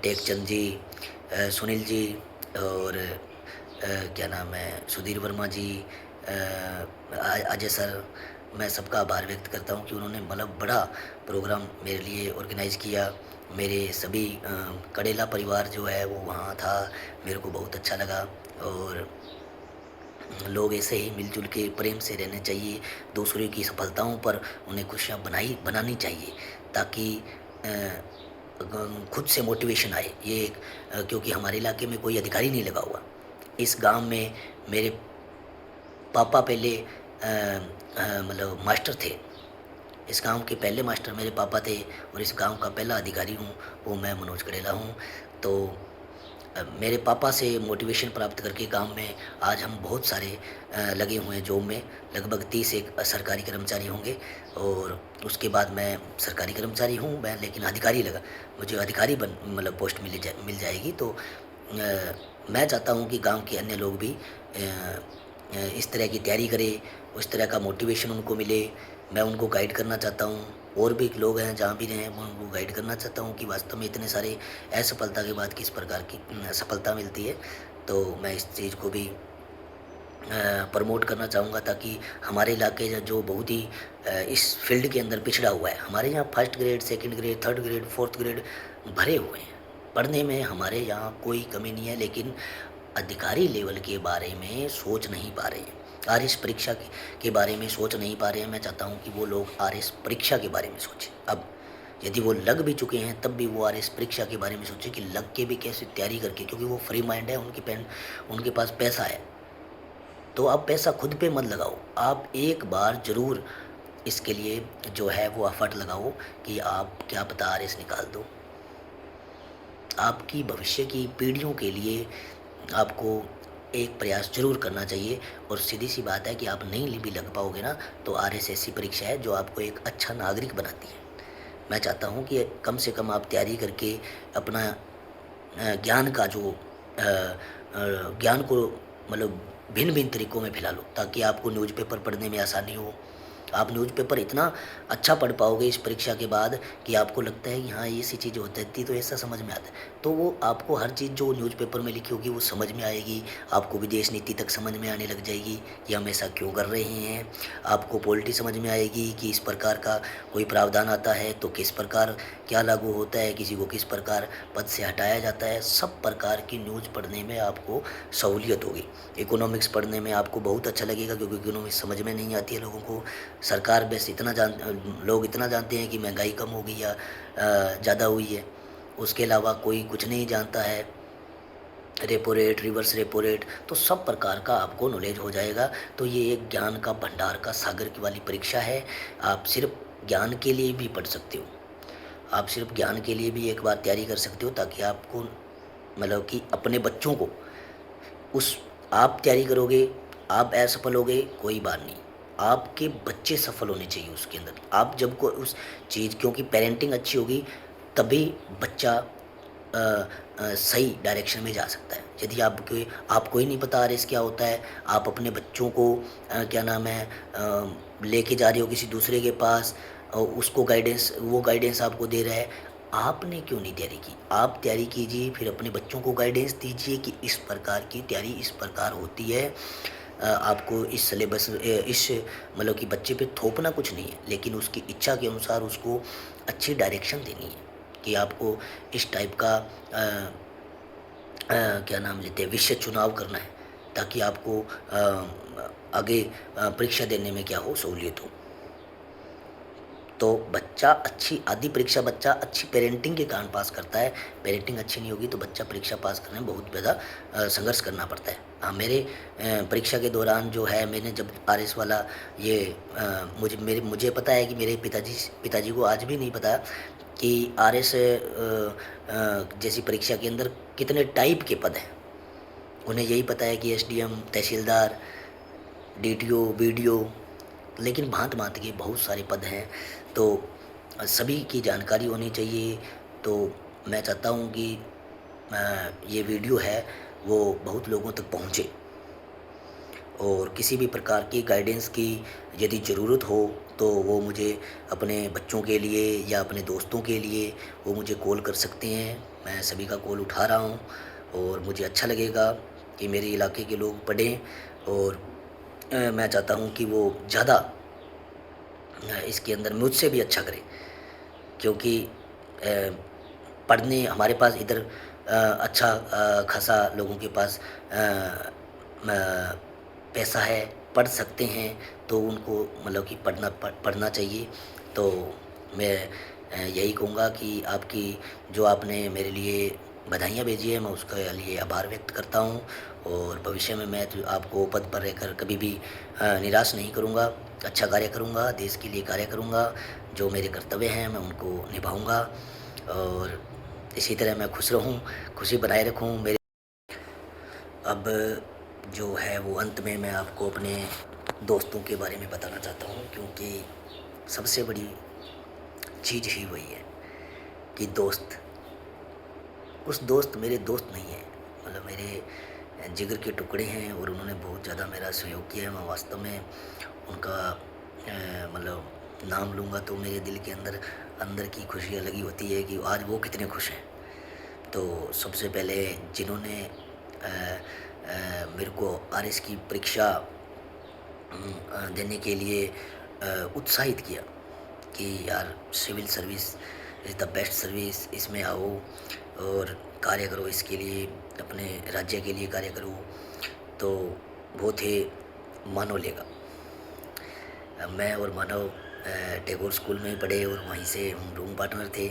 टेकचंद जी, सुनील जी, और क्या नाम है, सुधीर वर्मा जी, अजय सर, मैं सबका आभार व्यक्त करता हूँ कि उन्होंने मतलब बड़ा प्रोग्राम मेरे लिए ऑर्गेनाइज़ किया। मेरे सभी कड़ेला परिवार जो है वो वहाँ था, मेरे को बहुत अच्छा लगा। और लोग ऐसे ही मिलजुल के प्रेम से रहने चाहिए, दूसरे की सफलताओं पर उन्हें खुशियाँ बनानी चाहिए, ताकि खुद से मोटिवेशन आए। ये क्योंकि हमारे इलाके में कोई अधिकारी नहीं लगा हुआ। इस गांव में मेरे पापा पहले मतलब मास्टर थे। इस गांव के पहले मास्टर मेरे पापा थे, और इस गांव का पहला अधिकारी हूँ वो मैं मनोज कड़ेला हूँ। तो मेरे पापा से मोटिवेशन प्राप्त करके गांव में आज हम बहुत सारे लगे हुए हैं जॉब में। लगभग 30 एक सरकारी कर्मचारी होंगे, और उसके बाद मैं सरकारी कर्मचारी हूँ मैं, लेकिन अधिकारी लगा, मुझे अधिकारी बन मतलब पोस्ट मिल जाएगी। तो मैं चाहता हूँ कि गांव के अन्य लोग भी इस तरह की तैयारी करें, उस तरह का मोटिवेशन उनको मिले। मैं उनको गाइड करना चाहता हूँ। और भी लोग हैं जहाँ भी रहें, मैं उनको गाइड करना चाहता हूँ कि वास्तव में इतने सारे असफलता के बाद किस प्रकार की सफलता मिलती है। तो मैं इस चीज़ को भी प्रमोट करना चाहूँगा, ताकि हमारे इलाके जो बहुत ही इस फील्ड के अंदर पिछड़ा हुआ है। हमारे यहाँ first grade, second grade, third grade, fourth grade भरे हुए हैं। पढ़ने में हमारे यहाँ कोई कमी नहीं है, लेकिन अधिकारी लेवल के बारे में सोच नहीं पा रहे हैं। आरएस परीक्षा के बारे में सोच नहीं पा रहे हैं। मैं चाहता हूँ कि वो लोग आरएस परीक्षा के बारे में सोचें। अब यदि वो लग भी चुके हैं तब भी वो आरएस परीक्षा के बारे में सोचें कि लग के भी कैसे तैयारी करके, क्योंकि वो फ्री माइंड है, उनके पास पैसा है। तो आप पैसा खुद पे मत लगाओ, आप एक बार ज़रूर इसके लिए जो है वो एफर्ट लगाओ कि आप क्या पता आरएस निकाल दो। आपकी भविष्य की पीढ़ियों के लिए आपको एक प्रयास ज़रूर करना चाहिए। और सीधी सी बात है कि आप नहीं भी लग पाओगे ना, तो आरएस ऐसी परीक्षा है जो आपको एक अच्छा नागरिक बनाती है। मैं चाहता हूँ कि कम से कम आप तैयारी करके अपना ज्ञान का जो ज्ञान को मतलब भिन्न-भिन्न तरीकों में फैला लो, ताकि आपको न्यूज़पेपर पढ़ने में आसानी हो। आप न्यूज़पेपर इतना अच्छा पढ़ पाओगे इस परीक्षा के बाद कि आपको लगता है कि हाँ, ये सी चीज़ होती थी तो ऐसा समझ में आता है। तो वो आपको हर चीज़ जो न्यूज़पेपर में लिखी होगी वो समझ में आएगी। आपको विदेश नीति तक समझ में आने लग जाएगी कि हम ऐसा क्यों कर रहे हैं। आपको पॉलिटी समझ में आएगी कि इस प्रकार का कोई प्रावधान आता है तो किस प्रकार क्या लागू होता है, किसी को किस प्रकार पद से हटाया जाता है। सब प्रकार की न्यूज़ पढ़ने में आपको सहूलियत होगी। इकोनॉमिक्स पढ़ने में आपको बहुत अच्छा लगेगा, क्योंकि इकोनॉमिक्स समझ में नहीं आती है लोगों को। सरकार बस लोग इतना जानते हैं कि महंगाई कम हो गई या ज़्यादा हुई है, उसके अलावा कोई कुछ नहीं जानता है। Repo rate, reverse repo rate, तो सब प्रकार का आपको नॉलेज हो जाएगा। तो ये एक ज्ञान का भंडार का सागर की वाली परीक्षा है। आप सिर्फ ज्ञान के लिए भी पढ़ सकते हो, आप सिर्फ ज्ञान के लिए भी एक बार तैयारी कर सकते हो, ताकि आपको मतलब कि अपने बच्चों को उस आप तैयारी करोगे, आप असफल होगे कोई बात नहीं, आपके बच्चे सफल होने चाहिए उसके अंदर। आप जब को उस चीज़, क्योंकि पेरेंटिंग अच्छी होगी तभी बच्चा सही डायरेक्शन में जा सकता है। यदि आपको ही नहीं पता आरएस क्या होता है, आप अपने बच्चों को क्या नाम है लेके जा रहे हो किसी दूसरे के पास, और उसको वो गाइडेंस आपको दे रहा है, आपने क्यों नहीं तैयारी की? आप तैयारी कीजिए, फिर अपने बच्चों को गाइडेंस दीजिए कि इस प्रकार की तैयारी इस प्रकार होती है। आपको इस सिलेबस इस मतलब कि बच्चे पे थोपना कुछ नहीं है, लेकिन उसकी इच्छा के अनुसार उसको अच्छी डायरेक्शन देनी है कि आपको इस टाइप का क्या नाम लेते हैं विषय चुनाव करना है, ताकि आपको आगे परीक्षा देने में क्या हो सहूलियत हो। तो बच्चा अच्छी आधी परीक्षा बच्चा अच्छी पेरेंटिंग के कारण पास करता है। पेरेंटिंग अच्छी नहीं होगी तो बच्चा परीक्षा पास करने में बहुत ज़्यादा संघर्ष करना पड़ता है। हाँ, मेरे परीक्षा के दौरान जो है मैंने जब आरएस वाला ये मुझे पता है कि मेरे पिताजी को आज भी नहीं पता कि आरएस जैसी परीक्षा के अंदर कितने टाइप के पद हैं। उन्हें यही पता है कि एसडीएम, तहसीलदार, डीटीओ, बीडीओ, लेकिन भांत-भांत के बहुत सारे पद हैं। तो सभी की जानकारी होनी चाहिए। तो मैं चाहता हूँ कि ये वीडियो है वो बहुत लोगों तक पहुँचे। और किसी भी प्रकार की गाइडेंस की यदि ज़रूरत हो तो वो मुझे अपने बच्चों के लिए या अपने दोस्तों के लिए वो मुझे कॉल कर सकते हैं। मैं सभी का कॉल उठा रहा हूँ और मुझे अच्छा लगेगा कि मेरे इलाके के लोग पढ़ें और मैं चाहता हूँ कि वो ज़्यादा इसके अंदर मुझसे भी अच्छा करें, क्योंकि अ, पढ़ने हमारे पास इधर अच्छा खासा लोगों के पास पैसा है, पढ़ सकते हैं, तो उनको मतलब कि पढ़ना चाहिए। तो मैं यही कहूँगा कि आपकी जो आपने मेरे लिए बधाइयाँ भेजी है, मैं उसके लिए आभार व्यक्त करता हूँ और भविष्य में मैं तो आपको पद पर रहकर कभी भी निराश नहीं करूँगा। अच्छा कार्य करूँगा, देश के लिए कार्य करूँगा, जो मेरे कर्तव्य हैं मैं उनको निभाऊँगा और इसी तरह मैं खुश रहूँ, खुशी बनाए रखूँ। मेरे अब जो है वो अंत में मैं आपको अपने दोस्तों के बारे में बताना चाहता हूँ, क्योंकि सबसे बड़ी चीज़ ही वही है कि दोस्त, उस दोस्त मेरे दोस्त नहीं हैं, मतलब मेरे जिगर के टुकड़े हैं और उन्होंने बहुत ज़्यादा मेरा सहयोग किया है। मैं वास्तव में उनका मतलब नाम लूँगा तो मेरे दिल के अंदर अंदर की खुशी अलग ही होती है कि आज वो कितने खुश हैं। तो सबसे पहले जिन्होंने मेरे को आरएस की परीक्षा देने के लिए उत्साहित किया कि यार civil service is the best service, इसमें आओ और कार्य करो, इसके लिए अपने राज्य के लिए कार्य करो, तो वो थे मानव लेगा। मैं और मानव टैगोर स्कूल में ही पढ़े और वहीं से हम रूम पार्टनर थे।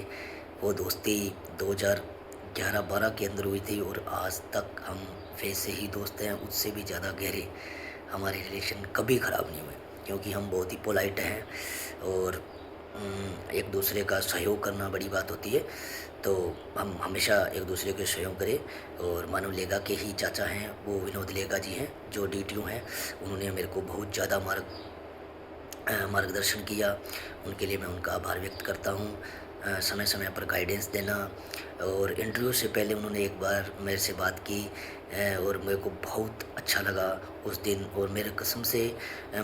वो दोस्ती 2011-12 के अंदर हुई थी और आज तक हम वैसे ही दोस्त हैं, उससे भी ज़्यादा गहरे हमारे रिलेशन कभी ख़राब नहीं हुए, क्योंकि हम बहुत ही पोलाइट हैं और एक दूसरे का सहयोग करना बड़ी बात होती है। तो हम हमेशा एक दूसरे के सहयोग करें और मानव लेगा के ही चाचा हैं वो विनोद लेगा जी हैं, जो डीटीओ हैं। उन्होंने मेरे को बहुत ज़्यादा मार्गदर्शन किया, उनके लिए मैं उनका आभार व्यक्त करता हूँ। समय समय पर गाइडेंस देना और इंटरव्यू से पहले उन्होंने एक बार मेरे से बात की और मेरे को बहुत अच्छा लगा उस दिन, और मेरे कसम से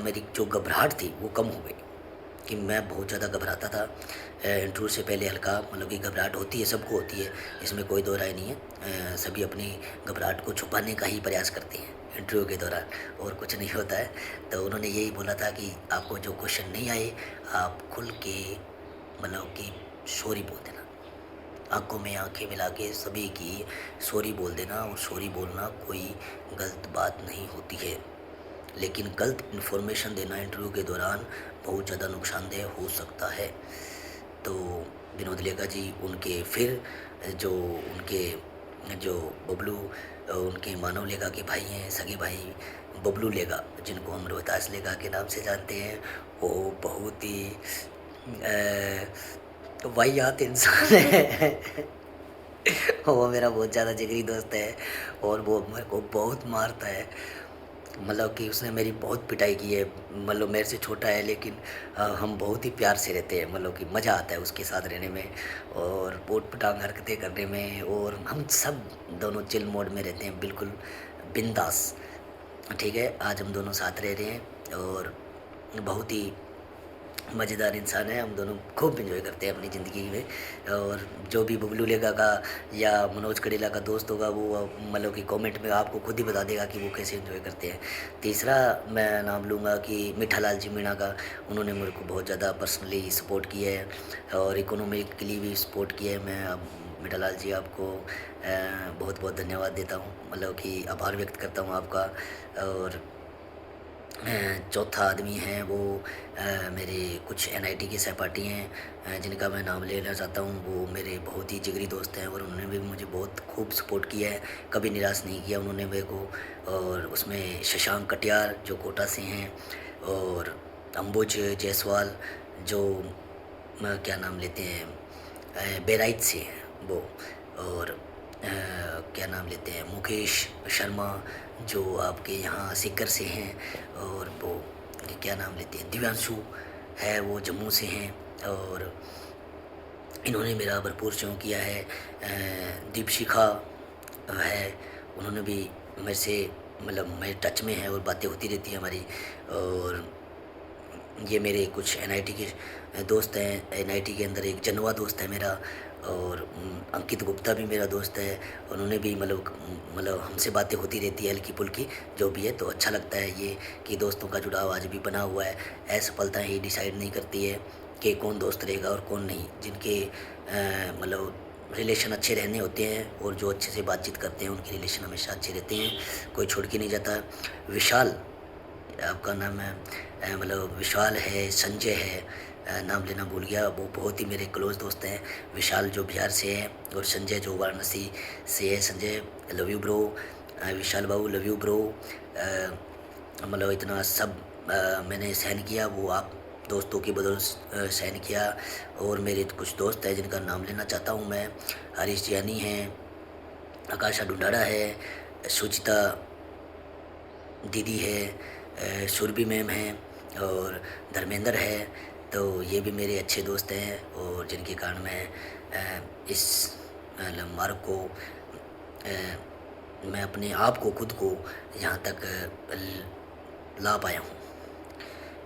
मेरी जो घबराहट थी वो कम हो गई, कि मैं बहुत ज़्यादा घबराता था इंटरव्यू से पहले। हल्का मतलब कि घबराहट होती है, सबको होती है, इसमें कोई दो राय नहीं है। सभी अपनी घबराहट को छुपाने का ही प्रयास करते हैं इंटरव्यू के दौरान, और कुछ नहीं होता है। तो उन्होंने यही बोला था कि आपको जो क्वेश्चन नहीं आए आप खुल के मतलब कि सॉरी बोल देना, आंखों में आंखें मिला के सभी की सॉरी बोल देना। और सॉरी बोलना कोई गलत बात नहीं होती है, लेकिन गलत इन्फॉर्मेशन देना इंटरव्यू के दौरान बहुत ज़्यादा नुकसानदेह हो सकता है। तो विनोद लेगा जी, उनके फिर जो बबलू उनके मानव लेगा के भाई हैं, सगे भाई बबलू लेगा, जिनको हम रोहतास लेगा के नाम से जानते हैं, वो बहुत ही वाहियात इंसान है। वो मेरा बहुत ज़्यादा जिगरी दोस्त है और वो मेरे को बहुत मारता है, मतलब कि उसने मेरी बहुत पिटाई की है। मतलब मेरे से छोटा है लेकिन हम बहुत ही प्यार से रहते हैं, मतलब कि मज़ा आता है उसके साथ रहने में और पोट पटांग हरकतें करने में, और हम सब दोनों चिल मोड में रहते हैं, बिल्कुल बिंदास। ठीक है, आज हम दोनों साथ रह रहे हैं और बहुत ही मज़ेदार इंसान है। हम दोनों खूब एंजॉय करते हैं अपनी ज़िंदगी में, और जो भी बबलू लेगा का या मनोज कड़ेला का दोस्त होगा वो मतलब कि कमेंट में आपको खुद ही बता देगा कि वो कैसे एंजॉय करते हैं। तीसरा मैं नाम लूँगा कि मिठालाल जी मीणा का, उन्होंने मेरे को बहुत ज़्यादा पर्सनली सपोर्ट किया है और इकोनॉमिकली भी सपोर्ट किया है। मैं अब मिठालाल जी आपको बहुत बहुत धन्यवाद देता हूँ, मतलब कि आभार व्यक्त करता हूँ आपका। और चौथा आदमी है वो मेरे कुछ एनआईटी के सहपाठी हैं जिनका मैं नाम लेना चाहता हूँ। वो मेरे बहुत ही जिगरी दोस्त हैं और उन्होंने भी मुझे बहुत खूब सपोर्ट किया है, कभी निराश नहीं किया उन्होंने मेरे को। और उसमें शशांक कटियार जो कोटा से हैं, और अंबुज जायसवाल जो क्या नाम लेते हैं बहराइच से हैं वो, और क्या नाम लेते हैं मुकेश शर्मा जो आपके यहाँ सीकर से हैं, और वो क्या नाम लेते हैं दिव्यांशु है वो जम्मू से हैं, और इन्होंने मेरा भरपूर सहयोग किया है। दीपशिखा है, उन्होंने भी मेरे से मतलब मेरे टच में हैं और बातें होती रहती हैं हमारी। और ये मेरे कुछ एनआईटी के दोस्त हैं। एनआईटी के अंदर एक जनवा दोस्त है मेरा, और अंकित गुप्ता भी मेरा दोस्त है। उन्होंने भी मतलब हमसे बातें होती रहती है हल्की फुल्की जो भी है। तो अच्छा लगता है ये कि दोस्तों का जुड़ाव आज भी बना हुआ है। असफलता ही डिसाइड नहीं करती है कि कौन दोस्त रहेगा और कौन नहीं। जिनके मतलब रिलेशन अच्छे रहने होते हैं और जो अच्छे से बातचीत करते हैं उनके रिलेशन हमेशा अच्छे रहते हैं, कोई छोड़ के नहीं जाता। विशाल, आपका नाम है मतलब विशाल है, संजय है, नाम लेना भूल गया, वो बहुत ही मेरे क्लोज दोस्त हैं। विशाल जो बिहार से है और संजय जो वाराणसी से है। Sanjay, love you bro. Vishal Babu, love you bro. मतलब इतना सब मैंने सहन किया, वो आप दोस्तों की बदौलत सहन किया। और मेरे कुछ दोस्त हैं जिनका नाम लेना चाहता हूँ मैं। हरीश जियानी हैं, आकाशा डुंडाड़ा है, सुचिता दीदी है, सुरभि मैम है, और धर्मेंद्र है। तो ये भी मेरे अच्छे दोस्त हैं और जिनके कारण मैं इस मार्ग को मैं अपने आप को, खुद को यहाँ तक ला पाया हूँ।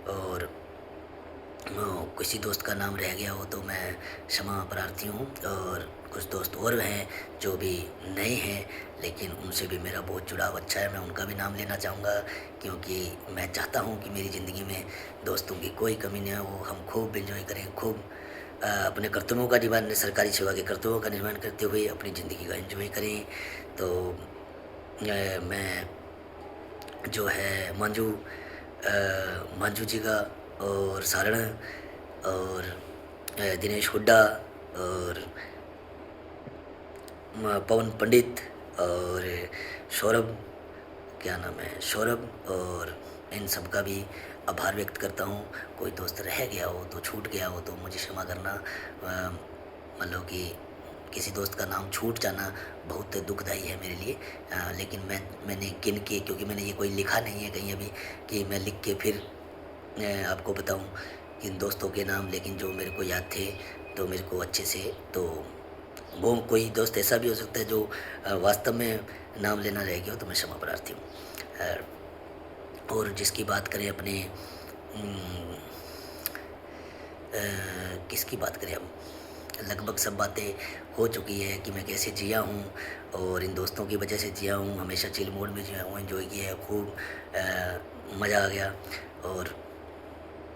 और किसी दोस्त का नाम रह गया हो तो मैं क्षमा प्रार्थी हूँ। और कुछ दोस्त और हैं जो भी नए हैं, लेकिन उनसे भी मेरा बहुत जुड़ाव अच्छा है। मैं उनका भी नाम लेना चाहूँगा, क्योंकि मैं चाहता हूँ कि मेरी ज़िंदगी में दोस्तों की कोई कमी नहीं हो। हम खूब एंजॉय करें, खूब अपने कर्तव्यों का निर्वहन, सरकारी सेवा के कर्तव्यों का निर्वहन करते हुए अपनी ज़िंदगी का एंजॉय करें। तो मैं जो है मंजू जी का, और सारण, और दिनेश हुड्डा, और पवन पंडित, और सौरभ, क्या नाम है, सौरभ, और इन सब का भी आभार व्यक्त करता हूँ। कोई दोस्त रह गया हो तो, छूट गया हो तो मुझे क्षमा करना। मतलब कि किसी दोस्त का नाम छूट जाना बहुत दुखदाई है मेरे लिए। लेकिन मैंने गिन के, क्योंकि मैंने ये कोई लिखा नहीं है कहीं अभी कि मैं लिख के फिर आपको बताऊं किन दोस्तों के नाम, लेकिन जो मेरे को याद थे तो मेरे को अच्छे से, तो वो कोई दोस्त ऐसा भी हो सकता है जो वास्तव में नाम लेना रह गया हो, तो मैं क्षमा प्रार्थी हूँ। और जिसकी बात करें अपने किसकी बात करें हम, लगभग सब बातें हो चुकी है कि मैं कैसे जिया हूँ, और इन दोस्तों की वजह से जिया हूँ। हमेशा चिल मोड में जिया हूँ, एंजॉय किया है, खूब मज़ा आ गया। और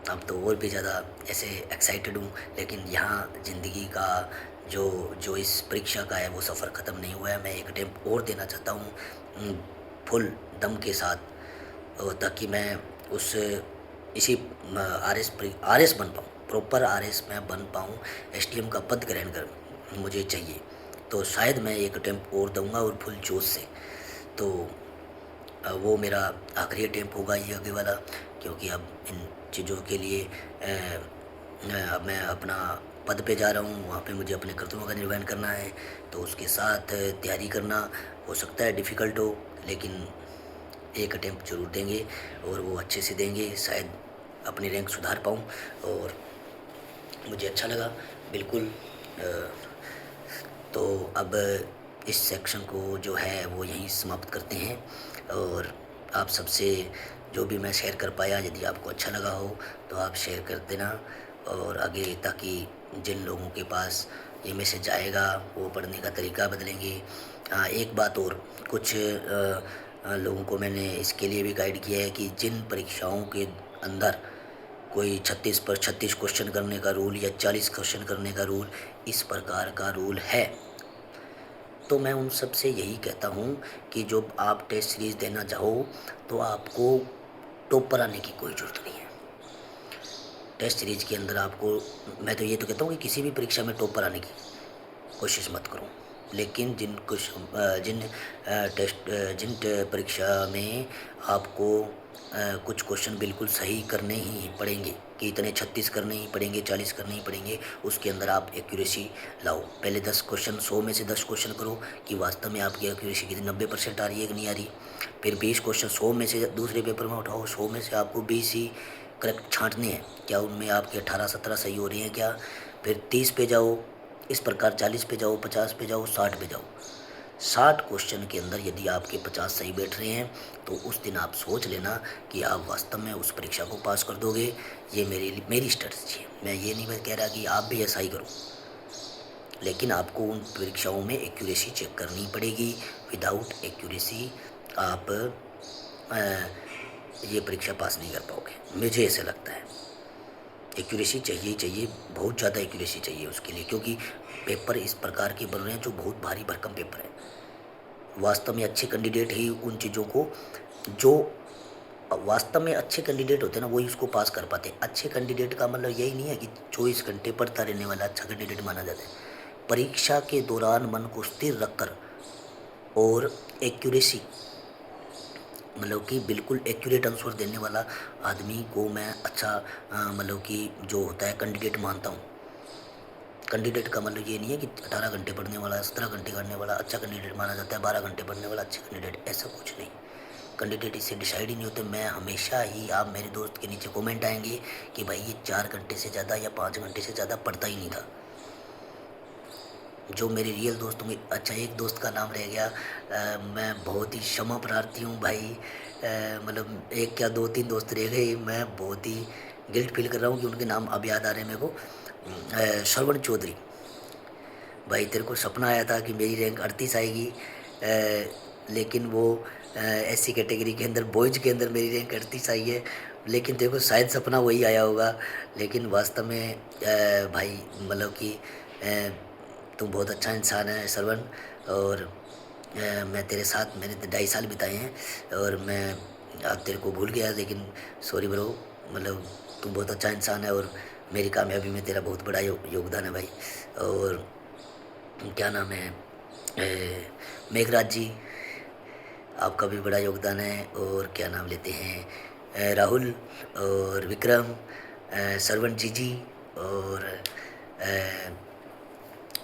अब तो और भी ज़्यादा ऐसे एक्साइटेड हूँ। लेकिन यहाँ ज़िंदगी का जो जो इस परीक्षा का है वो सफ़र ख़त्म नहीं हुआ है। मैं एक अटेम्प्ट और देना चाहता हूँ फुल दम के साथ, ताकि मैं उस इसी आर एस बन पाऊँ, प्रॉपर आर एस में बन पाऊँ। एसडीएम का पद ग्रहण कर मुझे चाहिए, तो शायद मैं एक अटेम्प्ट और दूंगा और फुल जोश से। तो वो मेरा आखिरी अटेम्प्ट होगा ये आगे वाला, क्योंकि अब इन चीज़ों के लिए अब मैं अपना पद पे जा रहा हूँ, वहाँ पे मुझे अपने कर्तव्यों का निर्वहन करना है। तो उसके साथ तैयारी करना हो सकता है डिफ़िकल्ट हो, लेकिन एक अटेम्प्ट जरूर देंगे और वो अच्छे से देंगे। शायद अपनी रैंक सुधार पाऊँ, और मुझे अच्छा लगा बिल्कुल। तो अब इस सेक्शन को जो है वो यहीं समाप्त करते हैं। और आप सबसे जो भी मैं शेयर कर पाया, यदि आपको अच्छा लगा हो तो आप शेयर कर देना और आगे, ताकि जिन लोगों के पास ये मैसेज आएगा वो पढ़ने का तरीका बदलेंगे। एक बात और, कुछ लोगों को मैंने इसके लिए भी गाइड किया है कि जिन परीक्षाओं के अंदर कोई 36 पर 36 क्वेश्चन करने का रूल या 40 क्वेश्चन करने का रूल, इस प्रकार का रूल है, तो मैं उन सब से यही कहता हूँ कि जब आप टेस्ट सीरीज़ देना चाहो तो आपको टॉपर आने की कोई ज़रूरत नहीं है। टेस्ट सीरीज़ के अंदर आपको, मैं तो ये तो कहता हूँ कि किसी भी परीक्षा में टॉपर आने की कोशिश मत करो। लेकिन जिन परीक्षा में आपको कुछ क्वेश्चन बिल्कुल सही करने ही पड़ेंगे, कि इतने 36 करने ही पड़ेंगे, 40 करने ही पड़ेंगे, उसके अंदर आप एक्यूरेसी लाओ। पहले 10 क्वेश्चन, 100 में से 10 क्वेश्चन करो कि वास्तव में आपकी एक्यूरेसी कितनी, 90% आ रही है कि नहीं आ रही। फिर 20 क्वेश्चन 100 में से दूसरे पेपर में उठाओ, 100 में से आपको 20 ही करेक्ट छांटने हैं, क्या उनमें आपके 18-17 सही हो रही हैं क्या। फिर 30 पे जाओ, इस प्रकार 40 पे जाओ, 50 पे जाओ, 60 पे जाओ। 60 क्वेश्चन के अंदर यदि आपके 50 सही बैठ रहे हैं तो उस दिन आप सोच लेना कि आप वास्तव में उस परीक्षा को पास कर दोगे। ये मेरी स्ट्रेटजी है। मैं ये नहीं कह रहा कि आप भी ऐसा ही करो, लेकिन आपको उन परीक्षाओं में एक्यूरेसी चेक करनी पड़ेगी। विदाउट एक्यूरेसी आप अ, ये परीक्षा पास नहीं कर पाओगे, मुझे ऐसा लगता है। एक्यूरेसी चाहिए चाहिए, बहुत ज़्यादा एक्यूरेसी चाहिए उसके लिए, क्योंकि पेपर इस प्रकार के बन रहे हैं जो बहुत भारी भरकम पेपर है। वास्तव में अच्छे कैंडिडेट ही उन चीज़ों को, जो वास्तव में अच्छे कैंडिडेट होते हैं ना, वही उसको पास कर पाते हैं। अच्छे कैंडिडेट का मतलब यही नहीं है कि 24 घंटे पढ़ता रहने वाला अच्छा कैंडिडेट माना जाता है। परीक्षा के दौरान मन को स्थिर रखकर और एक्यूरेसी, मतलब कि बिल्कुल एक्यूरेट आंसर देने वाला आदमी को मैं अच्छा मतलब कि जो होता है कैंडिडेट मानता हूँ। कैंडिडेट का मतलब ये नहीं है कि 18 घंटे पढ़ने वाला, 17 घंटे करने वाला अच्छा कैंडिडेट माना जाता है, 12 घंटे पढ़ने वाला अच्छा कैंडिडेट, ऐसा कुछ नहीं। कैंडिडेट इससे डिसाइड ही नहीं होते। मैं हमेशा ही, आप मेरे दोस्त के नीचे कमेंट आएंगे कि भाई ये 4 घंटे से ज़्यादा या 5 घंटे से ज़्यादा पढ़ता ही नहीं था। जो मेरे रियल दोस्त होंगे, अच्छा एक दोस्त का नाम रह गया, मैं बहुत ही क्षमा प्रार्थी हूँ भाई, मतलब एक क्या 2-3 दोस्त रह गए, मैं बहुत ही गिल्ट फील कर रहा हूँ कि उनके नाम अब याद आ रहे हैं मेरे को। श्रवण चौधरी भाई, तेरे को सपना आया था कि मेरी रैंक 38 आएगी, लेकिन वो एससी कैटेगरी के अंदर, बॉयज़ के अंदर मेरी रैंक 38 आई है। लेकिन देखो शायद सपना वही आया होगा, लेकिन वास्तव में भाई मतलब कि तुम बहुत अच्छा इंसान है श्रवण, और मैं तेरे साथ मैंने 2.5 साल बिताए हैं, और मैं अब तेरे को भूल गया, लेकिन सॉरी ब्रो, मतलब तुम बहुत अच्छा इंसान है और मेरी कामयाबी में तेरा बहुत बड़ा योगदान है भाई। और क्या नाम है, मेघराज जी, आपका भी बड़ा योगदान है। और क्या नाम लेते हैं, राहुल और विक्रम, श्रवण जी और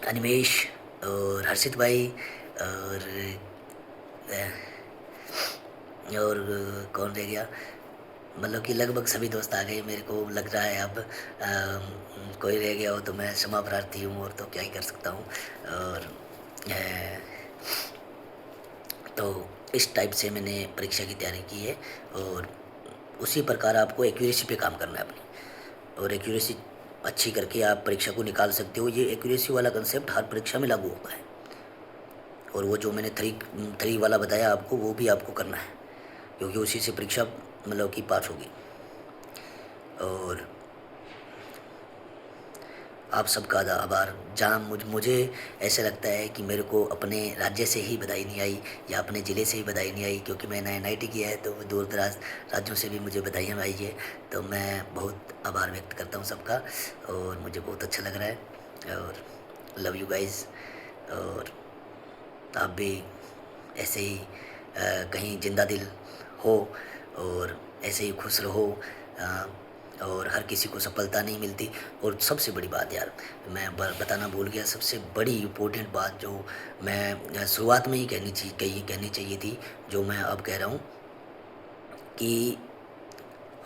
अनिमेश और हर्षित भाई, और कौन रह गया, मतलब कि लगभग सभी दोस्त आ गए मेरे को लग रहा है। अब कोई रह गया हो तो मैं क्षमा प्रार्थी हूँ, और तो क्या ही कर सकता हूँ। और तो इस टाइप से मैंने परीक्षा की तैयारी की है, और उसी प्रकार आपको एक्यूरेसी पे काम करना है अपनी, और एक्यूरेसी अच्छी करके आप परीक्षा को निकाल सकते हो। ये एक्यूरेसी वाला कंसेप्ट हर परीक्षा में लागू होता है, और वो जो मैंने थ्री वाला बताया आपको, वो भी आपको करना है, क्योंकि उसी से परीक्षा मतलब कि पास होगी। और आप सबका आभार। जहाँ मुझे ऐसा लगता है कि मेरे को अपने राज्य से ही बधाई नहीं आई, या अपने ज़िले से ही बधाई नहीं आई, क्योंकि मैंने NIT किया है, तो दूर दराज राज्यों से भी मुझे बधाइयाँ आई है। तो मैं बहुत आभार व्यक्त करता हूँ सबका, और मुझे बहुत अच्छा लग रहा है, और लव यू गाइज। और आप भी ऐसे ही कहीं जिंदा दिल हो, और ऐसे ही खुश रहो, और हर किसी को सफलता नहीं मिलती। और सबसे बड़ी बात यार, मैं बताना भूल गया, सबसे बड़ी इम्पोर्टेंट बात जो मैं शुरुआत में ही कहनी चाहिए थी, जो मैं अब कह रहा हूँ, कि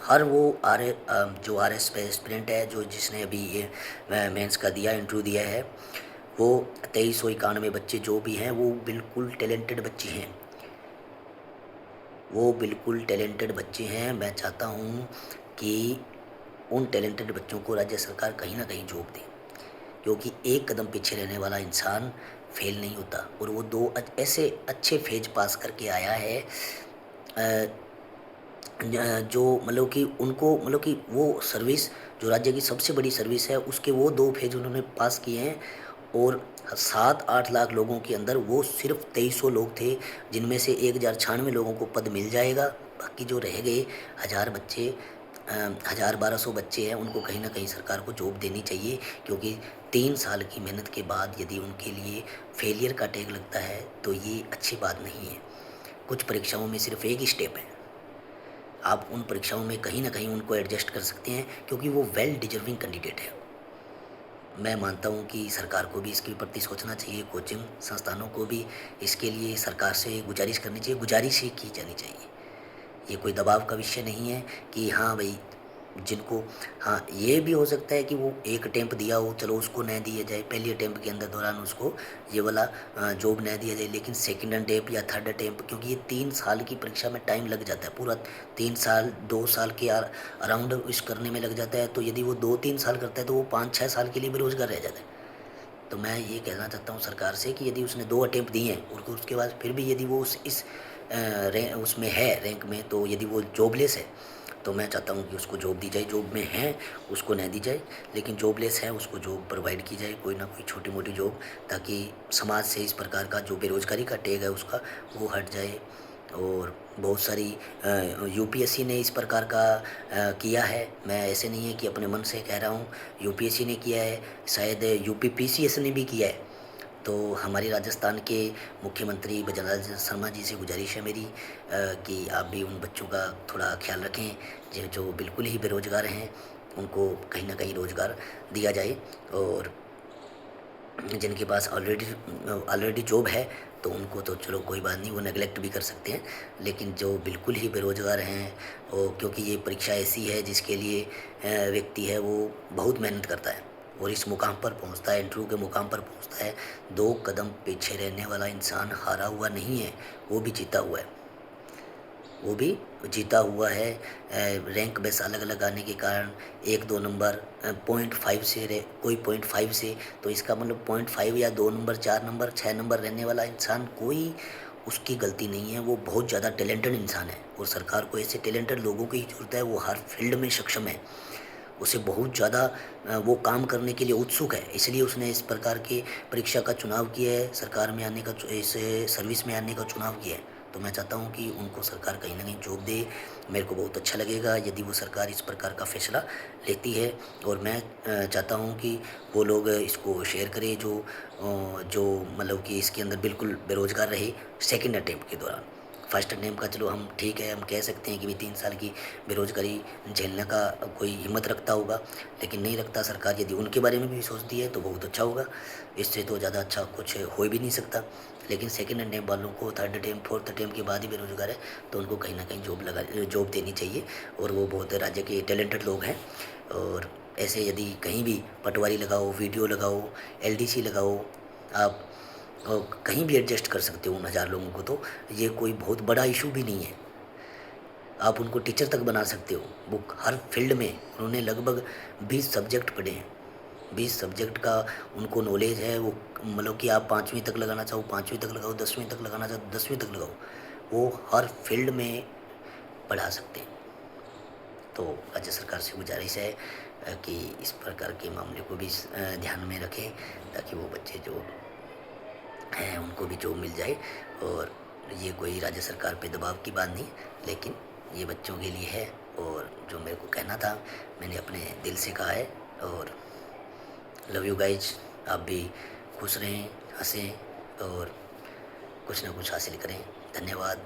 हर वो जो RS पे एस्पिरेंट है, जो जिसने अभी ये मेंस का दिया, इंटरव्यू दिया है, वो 2391 बच्चे जो भी हैं, वो बिल्कुल टैलेंटेड बच्चे हैं, वो बिल्कुल टैलेंटेड बच्चे हैं। मैं चाहता हूँ कि उन टैलेंटेड बच्चों को राज्य सरकार कहीं ना कहीं जॉब दे, क्योंकि एक कदम पीछे रहने वाला इंसान फेल नहीं होता। और वो 2 ऐसे अच्छे फेज पास करके आया है, जो मतलब कि उनको, मतलब कि वो सर्विस जो राज्य की सबसे बड़ी सर्विस है, उसके वो 2 फेज उन्होंने पास किए हैं। और 7-8 लाख लोगों के अंदर वो सिर्फ 2300 लोग थे, जिनमें से 1096 लोगों को पद मिल जाएगा। बाकी जो रह गए 1000 बच्चे, 1000-1200 बच्चे हैं, उनको कहीं ना कहीं सरकार को जॉब देनी चाहिए, क्योंकि 3 साल की मेहनत के बाद यदि उनके लिए फेलियर का टैग लगता है तो ये अच्छी बात नहीं है। कुछ परीक्षाओं में सिर्फ एक ही स्टेप है, आप उन परीक्षाओं में कहीं ना कहीं उनको एडजस्ट कर सकते हैं, क्योंकि वो वेल डिजर्विंग कैंडिडेट है। मैं मानता हूँ कि सरकार को भी इसके प्रति सोचना चाहिए, कोचिंग संस्थानों को भी इसके लिए सरकार से गुजारिश करनी चाहिए, गुजारिश ही की जानी चाहिए। ये कोई दबाव का विषय नहीं है कि हाँ भाई जिनको, हाँ, ये भी हो सकता है कि वो एक अटेम्प्ट दिया हो, चलो उसको न दिया जाए, पहली अटेम्प्ट के अंदर दौरान उसको ये वाला जॉब न दिया जाए, लेकिन सेकंड अटेम्प्ट या थर्ड अटेम्प्ट, क्योंकि ये 3 साल की परीक्षा में टाइम लग जाता है, पूरा 3 साल 2 साल के अराउंड इस करने में लग जाता है। तो यदि वो 2-3 साल करता है तो वो 5-6 साल के लिए बेरोजगार रह जाता है। तो मैं ये कहना चाहता हूँ सरकार से कि यदि उसने 2 अटेम्प्ट दिए हैं और उसके बाद फिर भी यदि वो इस उसमें है रैंक में, तो यदि वो जॉबलेस है, तो मैं चाहता हूँ कि उसको जॉब दी जाए। जॉब में है उसको न दी जाए, लेकिन जॉबलेस है उसको जॉब प्रोवाइड की जाए, कोई ना कोई छोटी मोटी जॉब, ताकि समाज से इस प्रकार का जो बेरोजगारी का टैग है उसका वो हट जाए। और बहुत सारी यूपीएससी ने इस प्रकार का किया है, मैं ऐसे नहीं है कि अपने मन से कह रहा हूँ, यूपीएससी ने किया है, शायद यूपीपीसीएस ने भी किया है। तो हमारी राजस्थान के मुख्यमंत्री भजनलाल शर्मा जी से गुजारिश है मेरी कि आप भी उन बच्चों का थोड़ा ख्याल रखें जो बिल्कुल ही बेरोजगार हैं, उनको कहीं ना कहीं रोजगार दिया जाए। और जिनके पास ऑलरेडी ऑलरेडी जॉब है तो उनको तो चलो कोई बात नहीं, वो नेगलेक्ट भी कर सकते हैं, लेकिन जो बिल्कुल ही बेरोजगार हैं, और क्योंकि ये परीक्षा ऐसी है जिसके लिए व्यक्ति है वो बहुत मेहनत करता है और इस मुकाम पर पहुंचता है, इंटरव्यू के मुकाम पर पहुंचता है। 2 कदम पीछे रहने वाला इंसान हारा हुआ नहीं है, वो भी जीता हुआ है, वो भी जीता हुआ है। रैंक बेस अलग अलग आने के कारण 1-2 नंबर 0.5 से कोई 0.5 से, तो इसका मतलब 0.5 या 2 नंबर 4 नंबर 6 नंबर रहने वाला इंसान कोई उसकी गलती नहीं है, वो बहुत ज़्यादा टैलेंटेड इंसान है और सरकार को ऐसे टैलेंटेड लोगों की ज़रूरत है। वो हर फील्ड में सक्षम है, उसे बहुत ज़्यादा वो काम करने के लिए उत्सुक है, इसलिए उसने इस प्रकार के परीक्षा का चुनाव किया है, सरकार में आने का इस सर्विस में आने का चुनाव किया है। तो मैं चाहता हूँ कि उनको सरकार कहीं ना कहीं जॉब दे। मेरे को बहुत अच्छा लगेगा यदि वो सरकार इस प्रकार का फैसला लेती है। और मैं चाहता हूँ कि वो लोग इसको शेयर करें जो मतलब कि इसके अंदर बिल्कुल बेरोजगार रहे सेकंड अटेम्प्ट के दौरान। फर्स्ट अटेम्प्ट का चलो हम ठीक है, हम कह सकते हैं कि भी 3 साल की बेरोजगारी झेलने का कोई हिम्मत रखता होगा, लेकिन नहीं रखता। सरकार यदि उनके बारे में भी सोचती है तो बहुत अच्छा होगा, इससे तो ज़्यादा अच्छा कुछ हो भी नहीं सकता। लेकिन सेकंड अटेम्प्ट वालों को, थर्ड अटेम्प्ट, फोर्थ अटेम्प्ट के बाद ही बेरोजगार है तो उनको कहीं ना कहीं जॉब देनी चाहिए। और वो बहुत राज्य के टैलेंटेड लोग हैं। और ऐसे यदि कहीं भी पटवारी लगाओ, वीडियो लगाओ, एलडीसी लगाओ, आप कहीं भी एडजस्ट कर सकते हो उन 1000 लोगों को, तो ये कोई बहुत बड़ा इशू भी नहीं है। आप उनको टीचर तक बना सकते हो। वो हर फील्ड में उन्होंने लगभग 20 सब्जेक्ट पढ़े हैं, 20 सब्जेक्ट का उनको नॉलेज है। वो मतलब कि आप 5वीं तक लगाना चाहो 5वीं तक लगाओ, 10वीं तक लगाना चाहो 10वीं तक लगाओ, वो हर फील्ड में पढ़ा सकते हैं। तो राज्य सरकार से गुजारिश है कि इस प्रकार के मामले को भी ध्यान में रखें, ताकि वो बच्चे जो हैं उनको भी जॉब मिल जाए। और ये कोई राज्य सरकार पे दबाव की बात नहीं, लेकिन ये बच्चों के लिए है। और जो मेरे को कहना था मैंने अपने दिल से कहा है। और लव यू गाइज, आप भी खुश रहें, हंसें और कुछ ना कुछ हासिल करें। धन्यवाद।